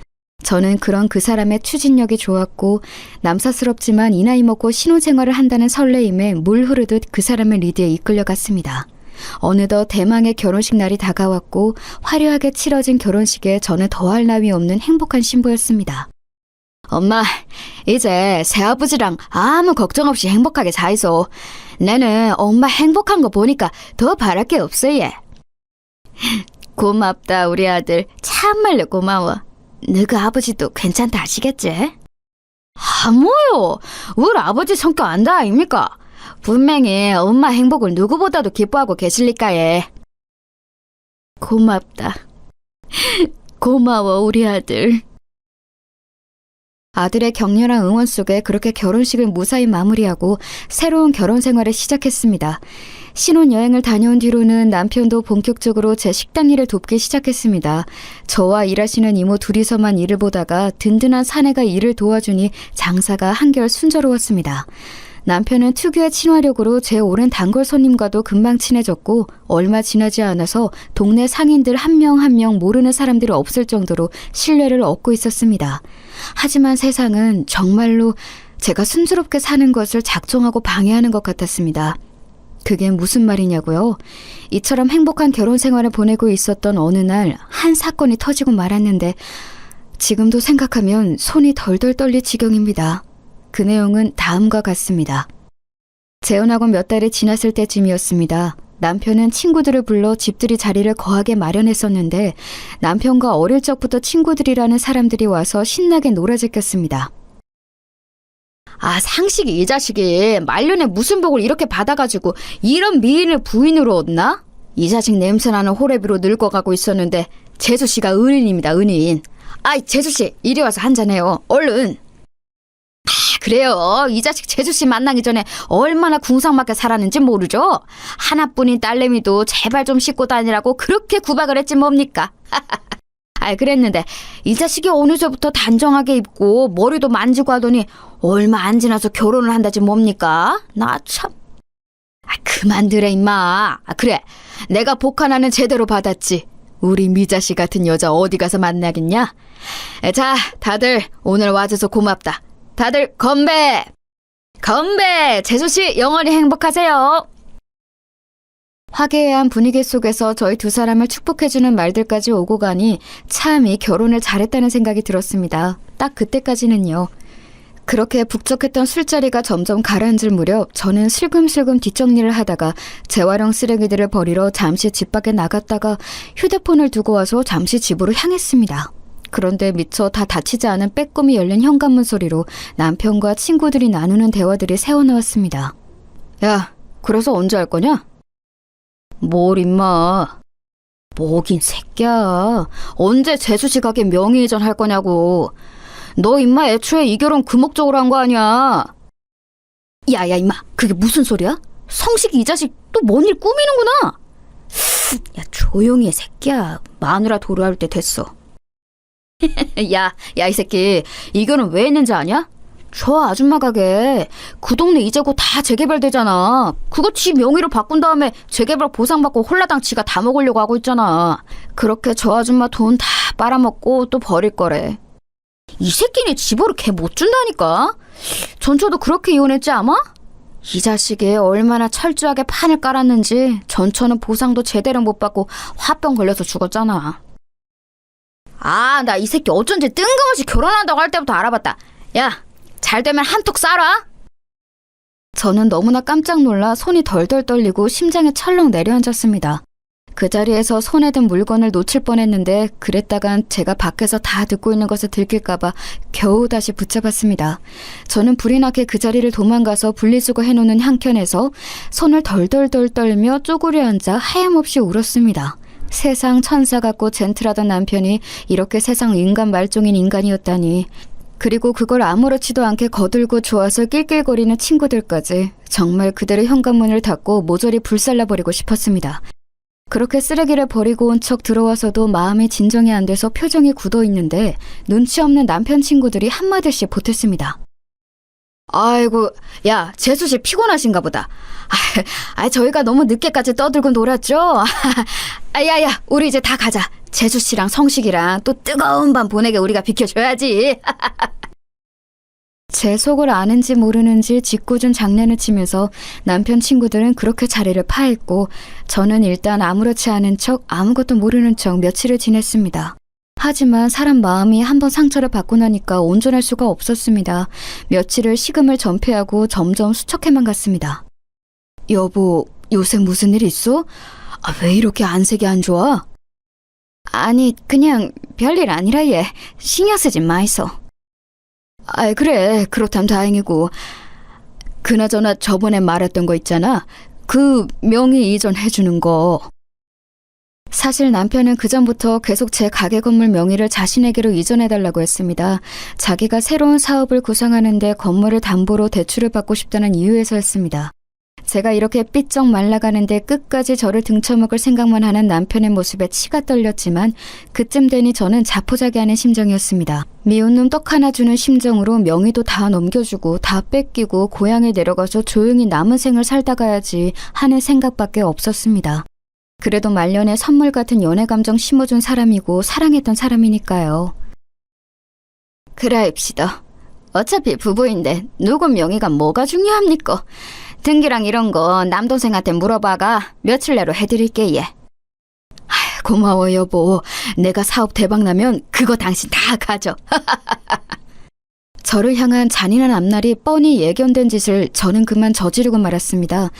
저는 그런 그 사람의 추진력이 좋았고 남사스럽지만 이 나이 먹고 신혼생활을 한다는 설레임에 물 흐르듯 그 사람의 리드에 이끌려갔습니다. 어느덧 대망의 결혼식 날이 다가왔고 화려하게 치러진 결혼식에 저는 더할 나위 없는 행복한 신부였습니다. 엄마, 이제 새아버지랑 아무 걱정 없이 행복하게 사이소. 나는 엄마 행복한 거 보니까 더 바랄 게 없어, 얘. 고맙다, 우리 아들. 참말로 고마워. 너그 아버지도 괜찮다 하시겠지? 뭐요? 우리 아버지 성격 안다 아닙니까? 분명히 엄마 행복을 누구보다도 기뻐하고 계실니까, 얘. 고맙다. 고마워, 우리 아들. 아들의 격렬한 응원 속에 그렇게 결혼식을 무사히 마무리하고 새로운 결혼 생활을 시작했습니다. 신혼여행을 다녀온 뒤로는 남편도 본격적으로 제 식당 일을 돕기 시작했습니다. 저와 일하시는 이모 둘이서만 일을 보다가 든든한 사내가 일을 도와주니 장사가 한결 순조로웠습니다. 남편은 특유의 친화력으로 제 오랜 단골 손님과도 금방 친해졌고 얼마 지나지 않아서 동네 상인들 한 명 한 명 모르는 사람들이 없을 정도로 신뢰를 얻고 있었습니다. 하지만 세상은 정말로 제가 순조롭게 사는 것을 작정하고 방해하는 것 같았습니다. 그게 무슨 말이냐고요? 이처럼 행복한 결혼 생활을 보내고 있었던 어느 날 한 사건이 터지고 말았는데 지금도 생각하면 손이 덜덜 떨릴 지경입니다. 그 내용은 다음과 같습니다. 재혼하고 몇 달이 지났을 때쯤이었습니다. 남편은 친구들을 불러 집들이 자리를 거하게 마련했었는데 남편과 어릴 적부터 친구들이라는 사람들이 와서 신나게 놀아제꼈습니다. 상식이 이 자식이 말년에 무슨 복을 이렇게 받아가지고 이런 미인을 부인으로 얻나? 이 자식 냄새나는 호래비로 늙어가고 있었는데 재수씨가 은인입니다, 은인. 재수씨 이리 와서 한잔해요, 얼른. 그래요. 이 자식 재수씨 만나기 전에 얼마나 궁상맞게 살았는지 모르죠? 하나뿐인 딸내미도 제발 좀 씻고 다니라고 그렇게 구박을 했지 뭡니까? 그랬는데 이 자식이 어느새부터 단정하게 입고 머리도 만지고 하더니 얼마 안 지나서 결혼을 한다지 뭡니까? 나 참. 그만두래 임마. 그래, 내가 복 하나는 제대로 받았지. 우리 미자씨 같은 여자 어디 가서 만나겠냐? 자, 다들 오늘 와줘서 고맙다. 다들 건배! 건배! 재수씨 영원히 행복하세요. 화기애애한 분위기 속에서 저희 두 사람을 축복해주는 말들까지 오고 가니 참 이 결혼을 잘했다는 생각이 들었습니다. 딱 그때까지는요. 그렇게 북적했던 술자리가 점점 가라앉을 무렵 저는 슬금슬금 뒷정리를 하다가 재활용 쓰레기들을 버리러 잠시 집 밖에 나갔다가 휴대폰을 두고 와서 잠시 집으로 향했습니다. 그런데 미처 다 닫히지 않은 빼꼼히 열린 현관문 소리로 남편과 친구들이 나누는 대화들이 새어나왔습니다. 야, 그래서 언제 할 거냐? 뭘 임마. 뭐긴 새끼야. 언제 재수씨 가게 명의이전 할 거냐고. 너 임마 애초에 이 결혼 그 목적으로 한 거 아니야. 야 임마, 그게 무슨 소리야? 성식이 이 자식 또 뭔 일 꾸미는구나. 야, 조용히 해 새끼야. 마누라 도루할 때 됐어. 야, 이 새끼. 이거는 왜 있는지 아냐? 저 아줌마 가게 그 동네 이제 곧 다 재개발되잖아. 그거 지 명의로 바꾼 다음에 재개발 보상받고 홀라당 지가 다 먹으려고 하고 있잖아. 그렇게 저 아줌마 돈 다 빨아먹고 또 버릴 거래. 이 새끼네 집으로 걔 못 준다니까. 전처도 그렇게 이혼했지 아마? 이 자식이 얼마나 철저하게 판을 깔았는지 전처는 보상도 제대로 못 받고 화병 걸려서 죽었잖아. 아, 나 이 새끼 어쩐지 뜬금없이 결혼한다고 할 때부터 알아봤다. 야, 잘 되면 한턱 쏴라. 저는 너무나 깜짝 놀라 손이 덜덜 떨리고 심장이 철렁 내려앉았습니다. 그 자리에서 손에 든 물건을 놓칠 뻔했는데 그랬다간 제가 밖에서 다 듣고 있는 것을 들킬까봐 겨우 다시 붙잡았습니다. 저는 불이 나게 그 자리를 도망가서 분리수거 해놓는 한켠에서 손을 덜덜덜 떨며 쪼그려 앉아 하염없이 울었습니다. 세상 천사 같고 젠틀하던 남편이 이렇게 세상 인간 말종인 인간이었다니. 그리고 그걸 아무렇지도 않게 거들고 좋아서 낄낄거리는 친구들까지. 정말 그들의 현관문을 닫고 모조리 불살라버리고 싶었습니다. 그렇게 쓰레기를 버리고 온 척 들어와서도 마음이 진정이 안 돼서 표정이 굳어 있는데 눈치 없는 남편 친구들이 한마디씩 보탰습니다. 아이고, 야, 재수 씨 피곤하신가 보다. 저희가 너무 늦게까지 떠들고 놀았죠? 야야, 우리 이제 다 가자. 재수 씨랑 성식이랑 또 뜨거운 밤 보내게 우리가 비켜줘야지. 제 속을 아는지 모르는지 짓궂은 장난을 치면서 남편 친구들은 그렇게 자리를 파했고 저는 일단 아무렇지 않은 척 아무것도 모르는 척 며칠을 지냈습니다. 하지만 사람 마음이 한번 상처를 받고 나니까 온전할 수가 없었습니다. 며칠을 식음을 전폐하고 점점 수척해만 갔습니다. 여보, 요새 무슨 일 있어? 왜 이렇게 안색이 안 좋아? 아니, 그냥 별일 아니라 얘. 신경 쓰지 마이소. 그래, 그렇다면 다행이고. 그나저나 저번에 말했던 거 있잖아. 그 명의 이전해주는 거. 사실 남편은 그전부터 계속 제 가게 건물 명의를 자신에게로 이전해달라고 했습니다. 자기가 새로운 사업을 구상하는데 건물을 담보로 대출을 받고 싶다는 이유에서였습니다. 제가 이렇게 삐쩍 말라가는데 끝까지 저를 등쳐먹을 생각만 하는 남편의 모습에 치가 떨렸지만 그쯤 되니 저는 자포자기하는 심정이었습니다. 미운 놈 떡 하나 주는 심정으로 명의도 다 넘겨주고 다 뺏기고 고향에 내려가서 조용히 남은 생을 살다 가야지 하는 생각밖에 없었습니다. 그래도 말년에 선물 같은 연애 감정 심어준 사람이고 사랑했던 사람이니까요. 그래입시다. 어차피 부부인데 누구 명의가 뭐가 중요합니까? 등기랑 이런 거 남동생한테 물어봐가 며칠 내로 해드릴게 예. 고마워 여보. 내가 사업 대박나면 그거 당신 다 가져. 저를 향한 잔인한 앞날이 뻔히 예견된 짓을 저는 그만 저지르고 말았습니다.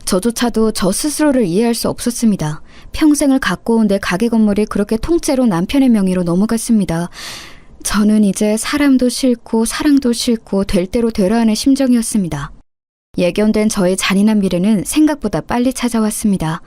저조차도 저 스스로를 이해할 수 없었습니다. 평생을 갖고 온 내 가게 건물이 그렇게 통째로 남편의 명의로 넘어갔습니다. 저는 이제 사람도 싫고 사랑도 싫고 될 대로 되라 하는 심정이었습니다. 예견된 저의 잔인한 미래는 생각보다 빨리 찾아왔습니다.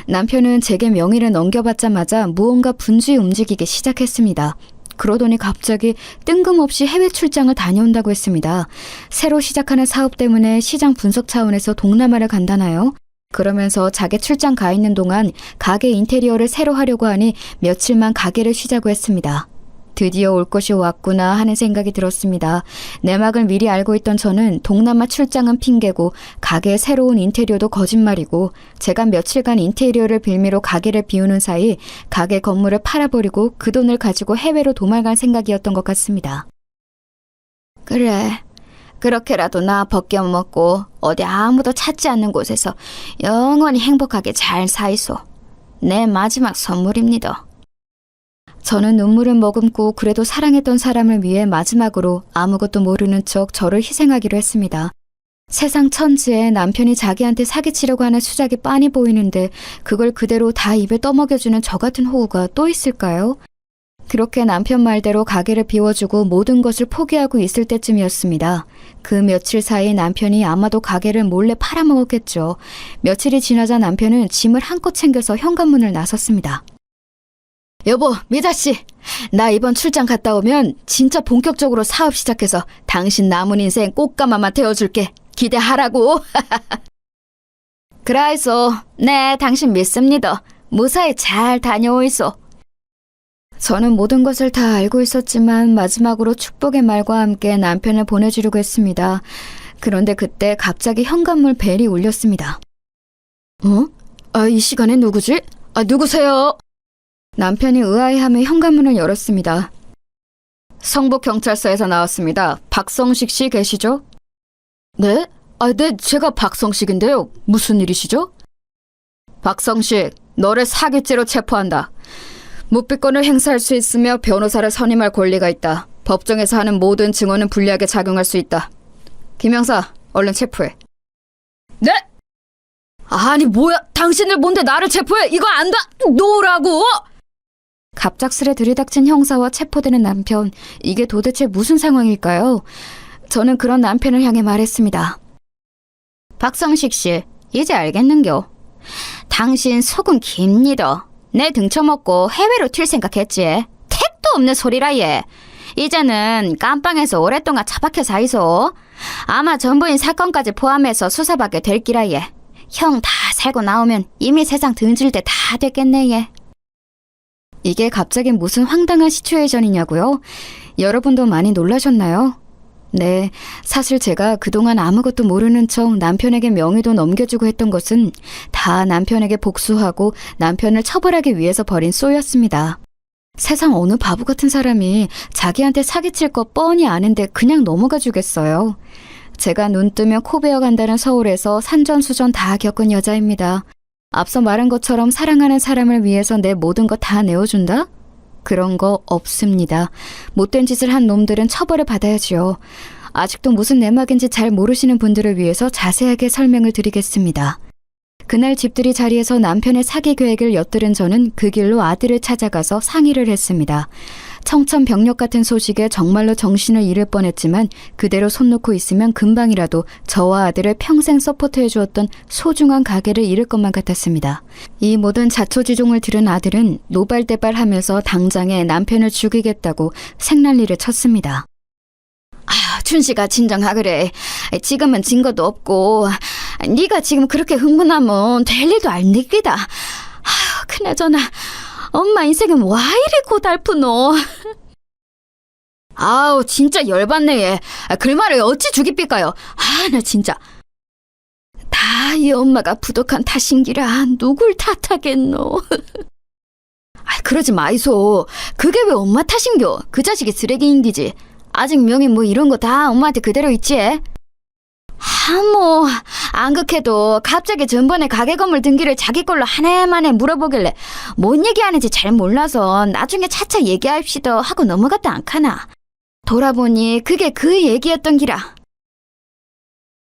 남편은 제게 명의를 넘겨받자마자 무언가 분주히 움직이기 시작했습니다. 그러더니 갑자기 뜬금없이 해외 출장을 다녀온다고 했습니다. 새로 시작하는 사업 때문에 시장 분석 차원에서 동남아를 간다나요? 그러면서 자기 출장 가 있는 동안 가게 인테리어를 새로 하려고 하니 며칠만 가게를 쉬자고 했습니다. 드디어 올 것이 왔구나 하는 생각이 들었습니다. 내막을 미리 알고 있던 저는 동남아 출장은 핑계고 가게의 새로운 인테리어도 거짓말이고 제가 며칠간 인테리어를 빌미로 가게를 비우는 사이 가게 건물을 팔아버리고 그 돈을 가지고 해외로 도망갈 생각이었던 것 같습니다. 그래, 그렇게라도 나 벗겨먹고 어디 아무도 찾지 않는 곳에서 영원히 행복하게 잘 사이소. 내 마지막 선물입니다. 저는 눈물을 머금고 그래도 사랑했던 사람을 위해 마지막으로 아무것도 모르는 척 저를 희생하기로 했습니다. 세상 천지에 남편이 자기한테 사기치려고 하는 수작이 빤히 보이는데 그걸 그대로 다 입에 떠먹여주는 저 같은 호구가 또 있을까요? 그렇게 남편 말대로 가게를 비워주고 모든 것을 포기하고 있을 때쯤이었습니다. 그 며칠 사이 남편이 아마도 가게를 몰래 팔아먹었겠죠. 며칠이 지나자 남편은 짐을 한껏 챙겨서 현관문을 나섰습니다. 여보, 미자씨, 나 이번 출장 갔다 오면 진짜 본격적으로 사업 시작해서 당신 남은 인생 꽃가마만 태워줄게. 기대하라고. 그라이소, 네, 당신 믿습니다. 무사히 잘 다녀오이소. 저는 모든 것을 다 알고 있었지만 마지막으로 축복의 말과 함께 남편을 보내주려고 했습니다. 그런데 그때 갑자기 현관문 벨이 울렸습니다. 이 시간에 누구지? 누구세요? 남편이 의아해하며 현관문을 열었습니다. 성북경찰서에서 나왔습니다. 박성식 씨 계시죠? 네? 네, 제가 박성식인데요. 무슨 일이시죠? 박성식, 너를 사기죄로 체포한다. 묵비권을 행사할 수 있으며 변호사를 선임할 권리가 있다. 법정에서 하는 모든 증언은 불리하게 작용할 수 있다. 김 형사, 얼른 체포해. 네? 아니 뭐야, 당신들 뭔데 나를 체포해? 이거 안다! 놓으라고! 갑작스레 들이닥친 형사와 체포되는 남편, 이게 도대체 무슨 상황일까요? 저는 그런 남편을 향해 말했습니다. 박성식 씨, 이제 알겠는겨. 당신 속은 깁니다. 내 등쳐먹고 해외로 튈 생각했지. 택도 없는 소리라 얘. 이제는 깜빵에서 오랫동안 차박해 사이소. 아마 전부인 사건까지 포함해서 수사받게 될 기라 얘. 형 다 살고 나오면 이미 세상 등질 때 다 됐겠네 얘. 이게 갑자기 무슨 황당한 시츄에이션이냐고요? 여러분도 많이 놀라셨나요? 네, 사실 제가 그동안 아무것도 모르는 척 남편에게 명의도 넘겨주고 했던 것은 다 남편에게 복수하고 남편을 처벌하기 위해서 벌인 쏘였습니다. 세상 어느 바보 같은 사람이 자기한테 사기칠 거 뻔히 아는데 그냥 넘어가 주겠어요. 제가 눈 뜨면 코 베어간다는 서울에서 산전수전 다 겪은 여자입니다. 앞서 말한 것처럼 사랑하는 사람을 위해서 내 모든 거 다 내어준다? 그런 거 없습니다. 못된 짓을 한 놈들은 처벌을 받아야지요. 아직도 무슨 내막인지 잘 모르시는 분들을 위해서 자세하게 설명을 드리겠습니다. 그날 집들이 자리에서 남편의 사기 계획을 엿들은 저는 그 길로 아들을 찾아가서 상의를 했습니다. 청천벽력 같은 소식에 정말로 정신을 잃을 뻔했지만 그대로 손 놓고 있으면 금방이라도 저와 아들을 평생 서포트해 주었던 소중한 가게를 잃을 것만 같았습니다. 이 모든 자초지종을 들은 아들은 노발대발하면서 당장에 남편을 죽이겠다고 생난리를 쳤습니다. 춘씨가 진정하그래. 지금은 증거도 없고 네가 지금 그렇게 흥분하면 될 일도 안 되기다. 그나저나 엄마 인생은 와 이리 고달프노. 아우 진짜 열받네 얘. 글말을 어찌 죽이삐까요. 나 진짜. 다 이 엄마가 부족한 탓인기라 누굴 탓하겠노. 그러지 마이소. 그게 왜 엄마 탓인겨. 그 자식이 쓰레기인기지. 아직 명예 뭐 이런 거 다 엄마한테 그대로 있지. 뭐 안 그래도 갑자기 전번에 가게 건물 등기를 자기 걸로 한 해만에 물어보길래 뭔 얘기하는지 잘 몰라서 나중에 차차 얘기합시다 하고 넘어갔다 않카나. 돌아보니 그게 그 얘기였던 기라.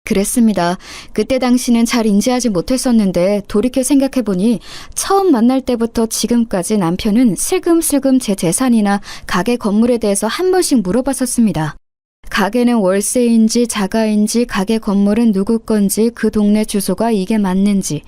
그랬습니다. 그때 당시는 잘 인지하지 못했었는데 돌이켜 생각해보니 처음 만날 때부터 지금까지 남편은 슬금슬금 제 재산이나 가게 건물에 대해서 한 번씩 물어봤었습니다. 가게는 월세인지 자가인지 가게 건물은 누구 건지 그 동네 주소가 이게 맞는지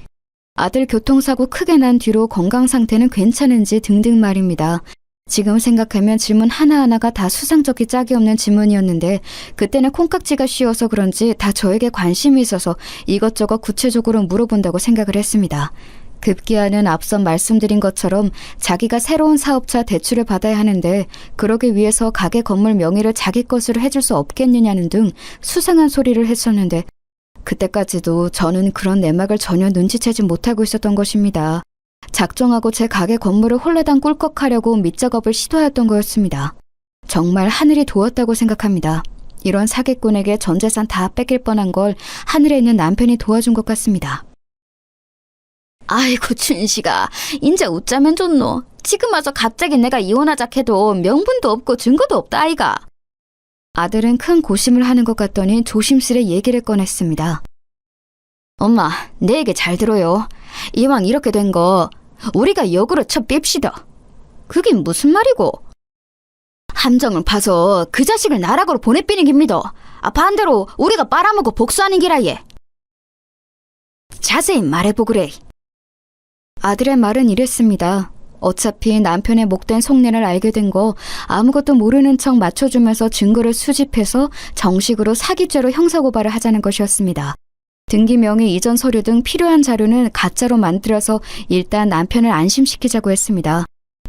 아들 교통사고 크게 난 뒤로 건강 상태는 괜찮은지 등등 말입니다. 지금 생각하면 질문 하나하나가 다 수상쩍기 짝이 없는 질문이었는데 그때는 콩깍지가 씌워서 그런지 다 저에게 관심이 있어서 이것저것 구체적으로 물어본다고 생각을 했습니다. 급기야는 앞선 말씀드린 것처럼 자기가 새로운 사업차 대출을 받아야 하는데 그러기 위해서 가게 건물 명의를 자기 것으로 해줄 수 없겠느냐는 등 수상한 소리를 했었는데 그때까지도 저는 그런 내막을 전혀 눈치채지 못하고 있었던 것입니다. 작정하고 제 가게 건물을 홀라당 꿀꺽하려고 밑작업을 시도하였던 거였습니다. 정말 하늘이 도왔다고 생각합니다. 이런 사기꾼에게 전 재산 다 뺏길 뻔한 걸 하늘에 있는 남편이 도와준 것 같습니다. 아이고 춘씨가 인제 웃자면 좋노. 지금 와서 갑자기 내가 이혼하자 해도 명분도 없고 증거도 없다 아이가. 아들은 큰 고심을 하는 것 같더니 조심스레 얘기를 꺼냈습니다. 엄마, 내 얘기 잘 들어요. 이왕 이렇게 된 거 우리가 역으로 쳐 뺍시다. 그게 무슨 말이고? 함정을 파서 그 자식을 나락으로 보내삐는 깁니다. 반대로 우리가 빨아먹고 복수하는 기라 예. 자세히 말해보그래. 아들의 말은 이랬습니다. 어차피 남편의 목된 속내를 알게 된 거 아무것도 모르는 척 맞춰주면서 증거를 수집해서 정식으로 사기죄로 형사고발을 하자는 것이었습니다. 등기 명의 이전 서류 등 필요한 자료는 가짜로 만들어서 일단 남편을 안심시키자고 했습니다.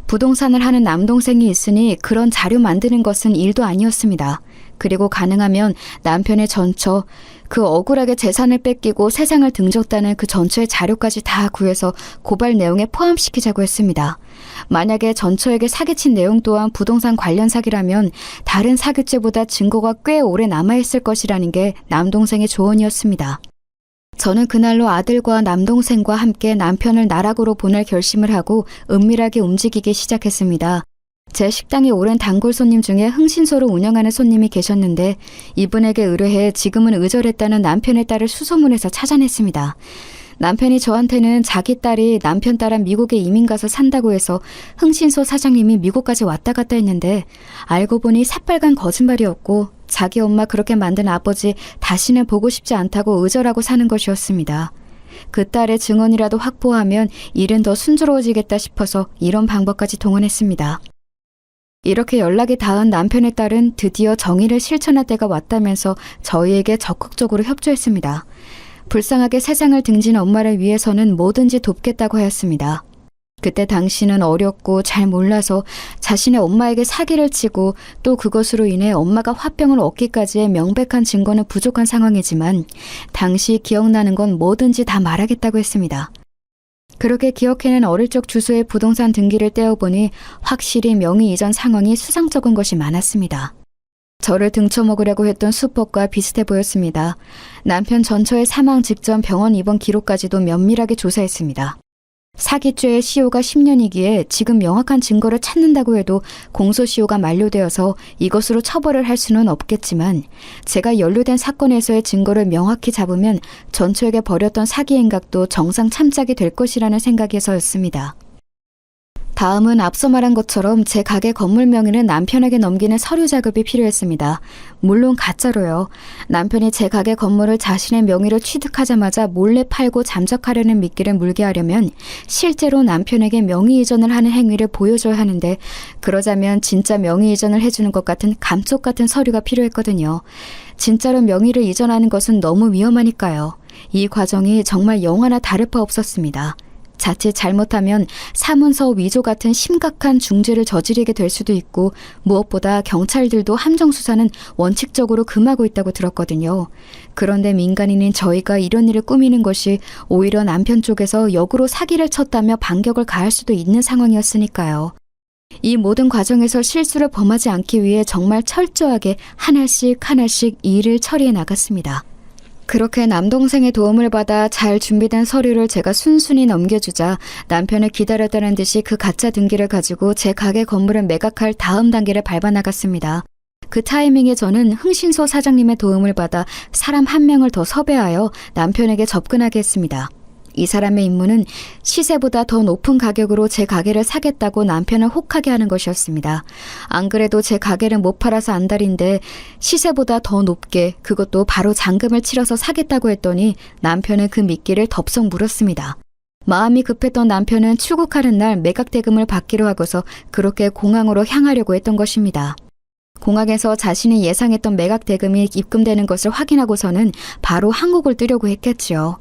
부동산을 하는 남동생이 있으니 그런 자료 만드는 것은 일도 아니었습니다. 그리고 가능하면 남편의 전처, 그 억울하게 재산을 뺏기고 세상을 등졌다는 그 전처의 자료까지 다 구해서 고발 내용에 포함시키자고 했습니다. 만약에 전처에게 사기친 내용 또한 부동산 관련 사기라면 다른 사기죄보다 증거가 꽤 오래 남아있을 것이라는 게 남동생의 조언이었습니다. 저는 그날로 아들과 남동생과 함께 남편을 나락으로 보낼 결심을 하고 은밀하게 움직이기 시작했습니다. 제 식당에 오랜 단골 손님 중에 흥신소로 운영하는 손님이 계셨는데 이분에게 의뢰해 지금은 의절했다는 남편의 딸을 수소문해서 찾아냈습니다. 남편이 저한테는 자기 딸이 남편 딸은 미국에 이민 가서 산다고 해서 흥신소 사장님이 미국까지 왔다 갔다 했는데 알고 보니 새빨간 거짓말이었고 자기 엄마 그렇게 만든 아버지 다시는 보고 싶지 않다고 의절하고 사는 것이었습니다. 그 딸의 증언이라도 확보하면 일은 더 순조로워지겠다 싶어서 이런 방법까지 동원했습니다. 이렇게 연락이 닿은 남편의 딸은 드디어 정의를 실천할 때가 왔다면서 저희에게 적극적으로 협조했습니다. 불쌍하게 세상을 등진 엄마를 위해서는 뭐든지 돕겠다고 하였습니다. 그때 당신은 어렸고 잘 몰라서 자신의 엄마에게 사기를 치고 또 그것으로 인해 엄마가 화병을 얻기까지의 명백한 증거는 부족한 상황이지만 당시 기억나는 건 뭐든지 다 말하겠다고 했습니다. 그렇게 기억해낸 어릴 적 주소의 부동산 등기를 떼어보니 확실히 명의 이전 상황이 수상쩍은 것이 많았습니다. 저를 등쳐먹으려고 했던 수법과 비슷해 보였습니다. 남편 전처의 사망 직전 병원 입원 기록까지도 면밀하게 조사했습니다. 사기죄의 시효가 10년이기에 지금 명확한 증거를 찾는다고 해도 공소시효가 만료되어서 이것으로 처벌을 할 수는 없겠지만 제가 연루된 사건에서의 증거를 명확히 잡으면 전처에게 벌였던 사기 행각도 정상 참작이 될 것이라는 생각에서였습니다. 다음은 앞서 말한 것처럼 제 가게 건물 명의는 남편에게 넘기는 서류 작업이 필요했습니다. 물론 가짜로요. 남편이 제 가게 건물을 자신의 명의로 취득하자마자 몰래 팔고 잠적하려는 미끼를 물게 하려면 실제로 남편에게 명의 이전을 하는 행위를 보여줘야 하는데 그러자면 진짜 명의 이전을 해주는 것 같은 감쪽 같은 서류가 필요했거든요. 진짜로 명의를 이전하는 것은 너무 위험하니까요. 이 과정이 정말 영화나 다를 바 없었습니다. 자칫 잘못하면 사문서 위조 같은 심각한 중죄를 저지르게 될 수도 있고 무엇보다 경찰들도 함정 수사는 원칙적으로 금하고 있다고 들었거든요. 그런데 민간인인 저희가 이런 일을 꾸미는 것이 오히려 남편 쪽에서 역으로 사기를 쳤다며 반격을 가할 수도 있는 상황이었으니까요. 이 모든 과정에서 실수를 범하지 않기 위해 정말 철저하게 하나씩 이 일을 처리해 나갔습니다. 그렇게 남동생의 도움을 받아 잘 준비된 서류를 제가 순순히 넘겨주자 남편을 기다렸다는 듯이 그 가짜 등기를 가지고 제 가게 건물을 매각할 다음 단계를 밟아나갔습니다. 그 타이밍에 저는 흥신소 사장님의 도움을 받아 사람 한 명을 더 섭외하여 남편에게 접근하게 했습니다. 이 사람의 임무는 시세보다 더 높은 가격으로 제 가게를 사겠다고 남편을 혹하게 하는 것이었습니다. 안 그래도 제 가게를 못 팔아서 안달인데 시세보다 더 높게 그것도 바로 잔금을 치러서 사겠다고 했더니 남편은 그 미끼를 덥석 물었습니다. 마음이 급했던 남편은 출국하는 날 매각 대금을 받기로 하고서 그렇게 공항으로 향하려고 했던 것입니다. 공항에서 자신이 예상했던 매각 대금이 입금되는 것을 확인하고서는 바로 한국을 뜨려고 했겠지요.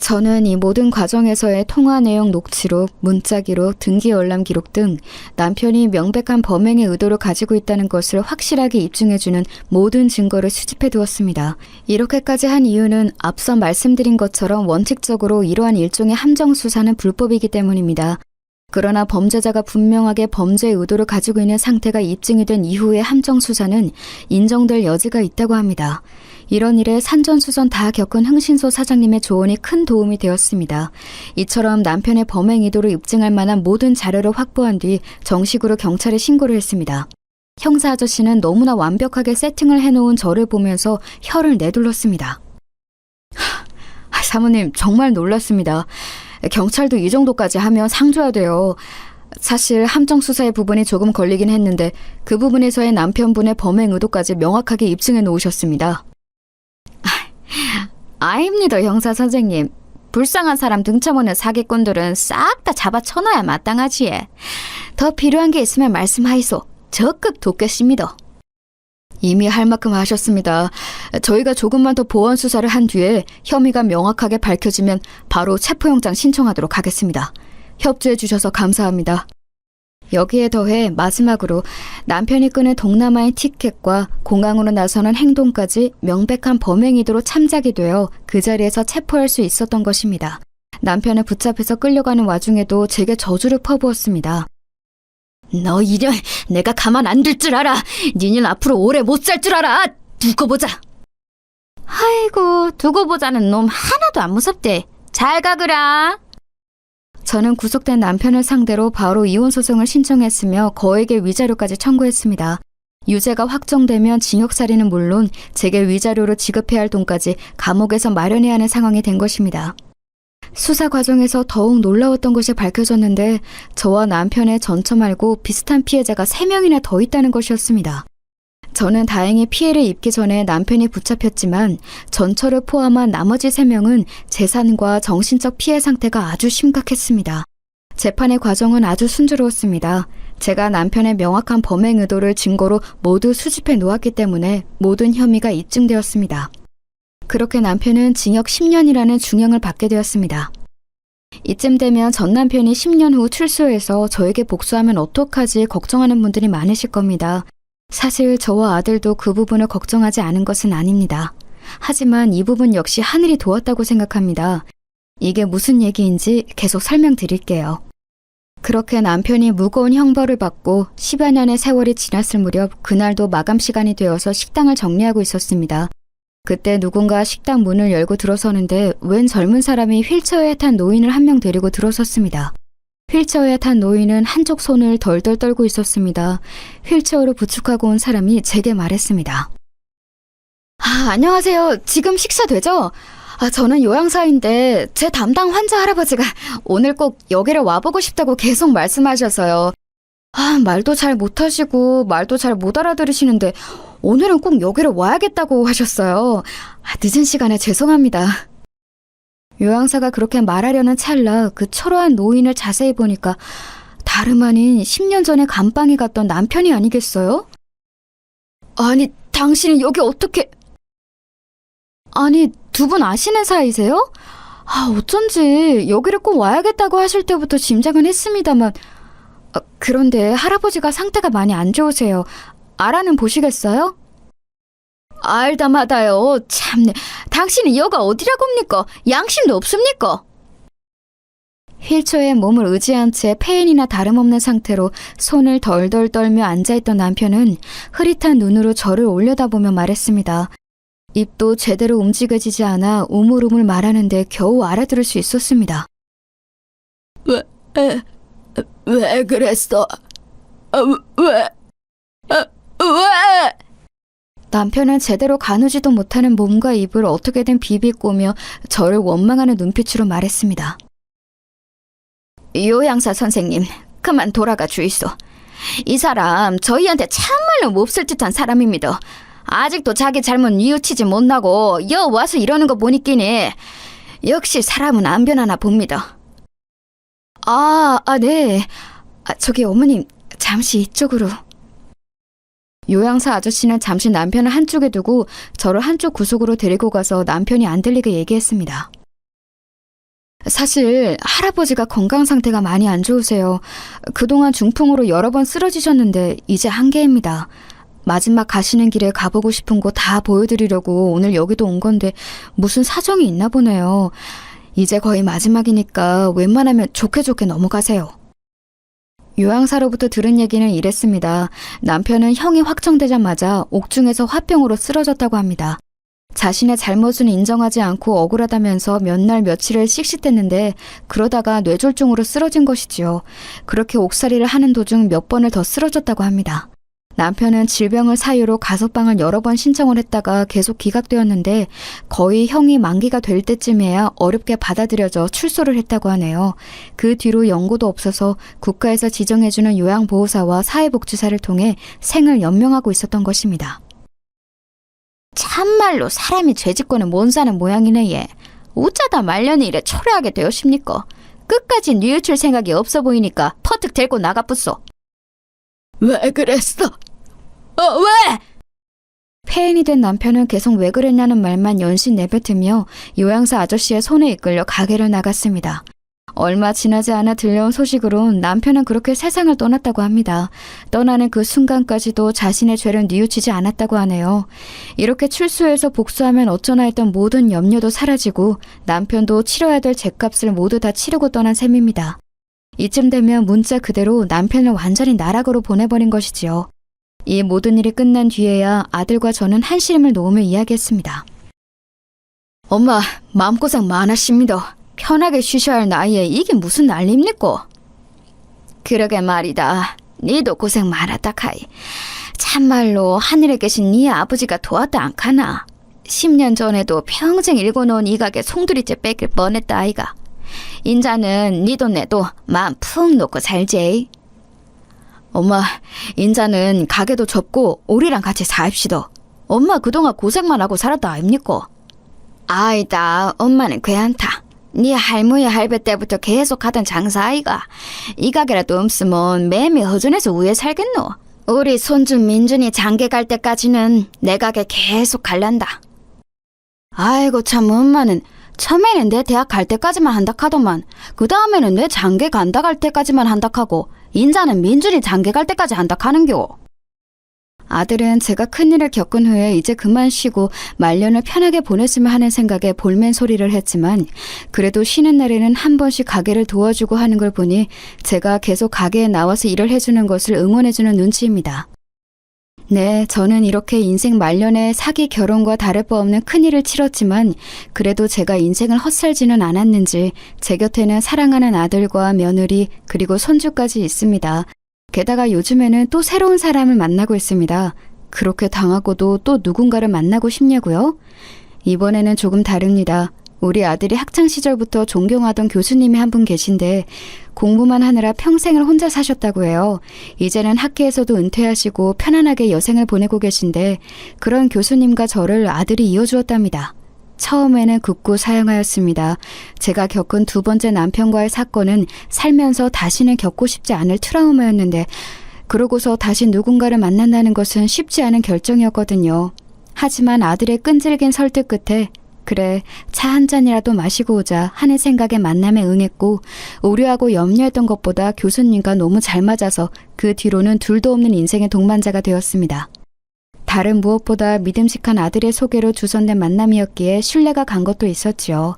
저는 이 모든 과정에서의 통화 내용 녹취록, 문자 기록, 등기 열람 기록 등 남편이 명백한 범행의 의도를 가지고 있다는 것을 확실하게 입증해주는 모든 증거를 수집해 두었습니다. 이렇게까지 한 이유는 앞서 말씀드린 것처럼 원칙적으로 이러한 일종의 함정 수사는 불법이기 때문입니다. 그러나 범죄자가 분명하게 범죄의 의도를 가지고 있는 상태가 입증이 된 이후의 함정 수사는 인정될 여지가 있다고 합니다. 이런 일에 산전수전 다 겪은 흥신소 사장님의 조언이 큰 도움이 되었습니다. 이처럼 남편의 범행 의도를 입증할 만한 모든 자료를 확보한 뒤 정식으로 경찰에 신고를 했습니다. 형사 아저씨는 너무나 완벽하게 세팅을 해놓은 저를 보면서 혀를 내둘렀습니다. 사모님, 정말 놀랐습니다. 경찰도 이 정도까지 하면 상 줘야 돼요. 사실 함정 수사의 부분이 조금 걸리긴 했는데 그 부분에서의 남편분의 범행 의도까지 명확하게 입증해 놓으셨습니다. 아닙니다, 형사 선생님. 불쌍한 사람 등쳐먹는 사기꾼들은 싹 다 잡아쳐놔야 마땅하지. 더 필요한 게 있으면 말씀하이소. 적극 돕겠습니다. 이미 할 만큼 하셨습니다. 저희가 조금만 더 보완 수사를 한 뒤에 혐의가 명확하게 밝혀지면 바로 체포영장 신청하도록 하겠습니다. 협조해 주셔서 감사합니다. 여기에 더해 마지막으로 남편이 끄는 동남아의 티켓과 공항으로 나서는 행동까지 명백한 범행 의도로 참작이 되어 그 자리에서 체포할 수 있었던 것입니다. 남편을 붙잡혀서 끌려가는 와중에도 제게 저주를 퍼부었습니다. 너 이년 내가 가만 안 둘 줄 알아. 니는 앞으로 오래 못 살 줄 알아. 두고 보자. 아이고, 두고 보자는 놈 하나도 안 무섭대. 잘 가거라. 저는 구속된 남편을 상대로 바로 이혼 소송을 신청했으며 거액의 위자료까지 청구했습니다. 유죄가 확정되면 징역살이는 물론 제게 위자료로 지급해야 할 돈까지 감옥에서 마련해야 하는 상황이 된 것입니다. 수사 과정에서 더욱 놀라웠던 것이 밝혀졌는데 저와 남편의 전처 말고 비슷한 피해자가 3명이나 더 있다는 것이었습니다. 저는 다행히 피해를 입기 전에 남편이 붙잡혔지만 전처를 포함한 나머지 3명은 재산과 정신적 피해 상태가 아주 심각했습니다. 재판의 과정은 아주 순조로웠습니다. 제가 남편의 명확한 범행 의도를 증거로 모두 수집해 놓았기 때문에 모든 혐의가 입증되었습니다. 그렇게 남편은 징역 10년이라는 중형을 받게 되었습니다. 이쯤 되면 전 남편이 10년 후 출소해서 저에게 복수하면 어떡하지 걱정하는 분들이 많으실 겁니다. 사실 저와 아들도 그 부분을 걱정하지 않은 것은 아닙니다. 하지만 이 부분 역시 하늘이 도왔다고 생각합니다. 이게 무슨 얘기인지 계속 설명드릴게요. 그렇게 남편이 무거운 형벌을 받고 10여 년의 세월이 지났을 무렵 그날도 마감 시간이 되어서 식당을 정리하고 있었습니다. 그때 누군가 식당 문을 열고 들어서는데 웬 젊은 사람이 휠체어에 탄 노인을 한 명 데리고 들어섰습니다. 휠체어에 탄 노인은 한쪽 손을 덜덜 떨고 있었습니다. 휠체어로 부축하고 온 사람이 제게 말했습니다. 안녕하세요. 지금 식사 되죠? 저는 요양사인데 제 담당 환자 할아버지가 오늘 꼭 여기를 와보고 싶다고 계속 말씀하셔서요. 말도 잘 못하시고 말도 잘 못 알아들으시는데 오늘은 꼭 여기를 와야겠다고 하셨어요. 늦은 시간에 죄송합니다. 요양사가 그렇게 말하려는 찰나 그 초라한 노인을 자세히 보니까 다름 아닌 10년 전에 감방에 갔던 남편이 아니겠어요? 아니, 당신이 여기 어떻게... 아니, 두 분 아시는 사이세요? 어쩐지 여기를 꼭 와야겠다고 하실 때부터 짐작은 했습니다만 그런데 할아버지가 상태가 많이 안 좋으세요. 알아는 보시겠어요? 알다마다요. 참네. 당신이 여가 어디라고입니까? 양심도 없습니까? 휠체어에 몸을 의지한 채 폐인이나 다름없는 상태로 손을 덜덜 떨며 앉아있던 남편은 흐릿한 눈으로 저를 올려다보며 말했습니다. 입도 제대로 움직여지지 않아 우물우물 말하는데 겨우 알아들을 수 있었습니다. 왜 그랬어? 왜? 남편은 제대로 가누지도 못하는 몸과 입을 어떻게든 비비꼬며 저를 원망하는 눈빛으로 말했습니다. 요양사 선생님, 그만 돌아가 주이소. 이 사람 저희한테 참말로 몹쓸 듯한 사람입니다. 아직도 자기 잘못 뉘우치지 못하고 여 와서 이러는 거 보니끼니 역시 사람은 안 변하나 봅니다. 네. 저기 어머님, 잠시 이쪽으로. 요양사 아저씨는 잠시 남편을 한쪽에 두고 저를 한쪽 구석으로 데리고 가서 남편이 안 들리게 얘기했습니다. 사실 할아버지가 건강 상태가 많이 안 좋으세요. 그동안 중풍으로 여러 번 쓰러지셨는데 이제 한계입니다. 마지막 가시는 길에 가보고 싶은 곳 다 보여드리려고 오늘 여기도 온 건데 무슨 사정이 있나 보네요. 이제 거의 마지막이니까 웬만하면 좋게 넘어가세요. 요양사로부터 들은 얘기는 이랬습니다. 남편은 형이 확정되자마자 옥중에서 화병으로 쓰러졌다고 합니다. 자신의 잘못은 인정하지 않고 억울하다면서 몇 날 며칠을 씩씩댔는데 그러다가 뇌졸중으로 쓰러진 것이지요. 그렇게 옥살이를 하는 도중 몇 번을 더 쓰러졌다고 합니다. 남편은 질병을 사유로 가석방을 여러 번 신청을 했다가 계속 기각되었는데 거의 형이 만기가 될 때쯤에야 어렵게 받아들여져 출소를 했다고 하네요. 그 뒤로 연고도 없어서 국가에서 지정해주는 요양보호사와 사회복지사를 통해 생을 연명하고 있었던 것입니다. 참말로 사람이 죄짓고는 못 사는 모양이네 얘. 어쩌다 말년에 이래 초라하게 되었습니까? 끝까지 뉘우칠 생각이 없어 보이니까 퍼뜩 데리고 나가뿌소. 왜 그랬어? 왜? 폐인이 된 남편은 계속 왜 그랬냐는 말만 연신 내뱉으며 요양사 아저씨의 손에 이끌려 가게를 나갔습니다. 얼마 지나지 않아 들려온 소식으로 남편은 그렇게 세상을 떠났다고 합니다. 떠나는 그 순간까지도 자신의 죄를 뉘우치지 않았다고 하네요. 이렇게 출소해서 복수하면 어쩌나 했던 모든 염려도 사라지고 남편도 치러야 될 죗값을 모두 다 치르고 떠난 셈입니다. 이쯤 되면 문자 그대로 남편을 완전히 나락으로 보내버린 것이지요. 이 모든 일이 끝난 뒤에야 아들과 저는 한시름을 놓으며 이야기했습니다. 엄마, 마음고생 많으십니다. 편하게 쉬셔야 할 나이에 이게 무슨 난리입니까? 그러게 말이다. 니도 고생 많았다 카이. 참말로 하늘에 계신 니 아버지가 도왔다 않카나. 10년 전에도 평생 읽어놓은 이 가게 송두리째 뺏길 뻔했다 아이가. 인자는 니도 내도 마음 푹 놓고 살지. 엄마, 인자는 가게도 접고 우리랑 같이 사입시다. 엄마 그동안 고생만 하고 살았다 아닙니까? 아이다, 엄마는 괜찮다. 네 할머니 할배 때부터 계속 하던 장사 아이가. 이 가게라도 없으면 매매 허전해서 우에 살겠노. 우리 손주 민준이 장계 갈 때까지는 내 가게 계속 갈란다. 아이고 참 엄마는 처음에는 내 대학 갈 때까지만 한다 하더만 그 다음에는 내 장계 간다 갈 때까지만 한다 하고 인자는 민준이 장계 갈 때까지 한다 하는겨. 아들은 제가 큰일을 겪은 후에 이제 그만 쉬고 말년을 편하게 보냈으면 하는 생각에 볼멘 소리를 했지만 그래도 쉬는 날에는 한 번씩 가게를 도와주고 하는 걸 보니 제가 계속 가게에 나와서 일을 해주는 것을 응원해주는 눈치입니다. 네, 저는 이렇게 인생 말년에 사기 결혼과 다를 바 없는 큰일을 치렀지만 그래도 제가 인생을 헛살지는 않았는지 제 곁에는 사랑하는 아들과 며느리 그리고 손주까지 있습니다. 게다가 요즘에는 또 새로운 사람을 만나고 있습니다. 그렇게 당하고도 또 누군가를 만나고 싶냐고요? 이번에는 조금 다릅니다. 우리 아들이 학창시절부터 존경하던 교수님이 한 분 계신데 공부만 하느라 평생을 혼자 사셨다고 해요. 이제는 학계에서도 은퇴하시고 편안하게 여생을 보내고 계신데 그런 교수님과 저를 아들이 이어주었답니다. 처음에는 극구 사양하였습니다. 제가 겪은 두 번째 남편과의 사건은 살면서 다시는 겪고 싶지 않을 트라우마였는데 그러고서 다시 누군가를 만난다는 것은 쉽지 않은 결정이었거든요. 하지만 아들의 끈질긴 설득 끝에 그래, 차 한 잔이라도 마시고 오자 하는 생각에 만남에 응했고 우려하고 염려했던 것보다 교수님과 너무 잘 맞아서 그 뒤로는 둘도 없는 인생의 동반자가 되었습니다. 다른 무엇보다 믿음직한 아들의 소개로 주선된 만남이었기에 신뢰가 간 것도 있었지요.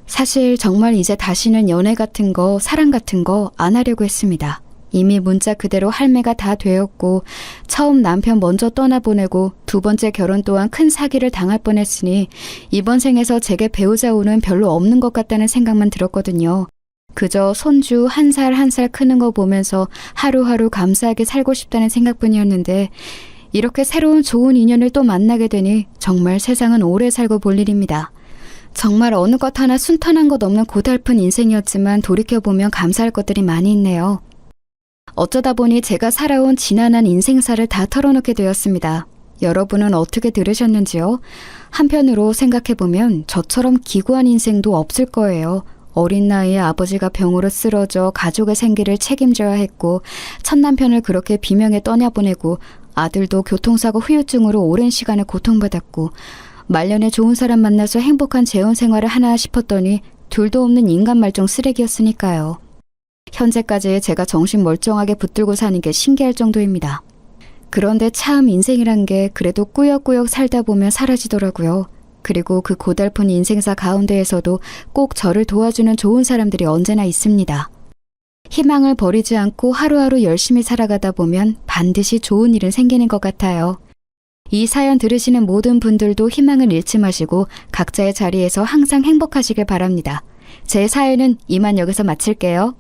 사실 정말 이제 다시는 연애 같은 거, 사랑 같은 거 안 하려고 했습니다. 이미 문자 그대로 할매가 다 되었고 처음 남편 먼저 떠나보내고 두 번째 결혼 또한 큰 사기를 당할 뻔했으니 이번 생에서 제게 배우자 운은 별로 없는 것 같다는 생각만 들었거든요. 그저 손주 한 살 한 살 크는 거 보면서 하루하루 감사하게 살고 싶다는 생각뿐이었는데 이렇게 새로운 좋은 인연을 또 만나게 되니 정말 세상은 오래 살고 볼 일입니다. 정말 어느 것 하나 순탄한 것 없는 고달픈 인생이었지만 돌이켜보면 감사할 것들이 많이 있네요. 어쩌다 보니 제가 살아온 지난한 인생사를 다 털어놓게 되었습니다. 여러분은 어떻게 들으셨는지요? 한편으로 생각해보면 저처럼 기구한 인생도 없을 거예요. 어린 나이에 아버지가 병으로 쓰러져 가족의 생계를 책임져야 했고 첫 남편을 그렇게 비명에 떠나보내고 아들도 교통사고 후유증으로 오랜 시간을 고통받았고 말년에 좋은 사람 만나서 행복한 재혼 생활을 하나 싶었더니 둘도 없는 인간 말종 쓰레기였으니까요. 현재까지 제가 정신 멀쩡하게 붙들고 사는 게 신기할 정도입니다. 그런데 참 인생이란 게 그래도 꾸역꾸역 살다 보면 사라지더라고요. 그리고 그 고달픈 인생사 가운데에서도 꼭 저를 도와주는 좋은 사람들이 언제나 있습니다. 희망을 버리지 않고 하루하루 열심히 살아가다 보면 반드시 좋은 일은 생기는 것 같아요. 이 사연 들으시는 모든 분들도 희망을 잃지 마시고 각자의 자리에서 항상 행복하시길 바랍니다. 제 사연은 이만 여기서 마칠게요.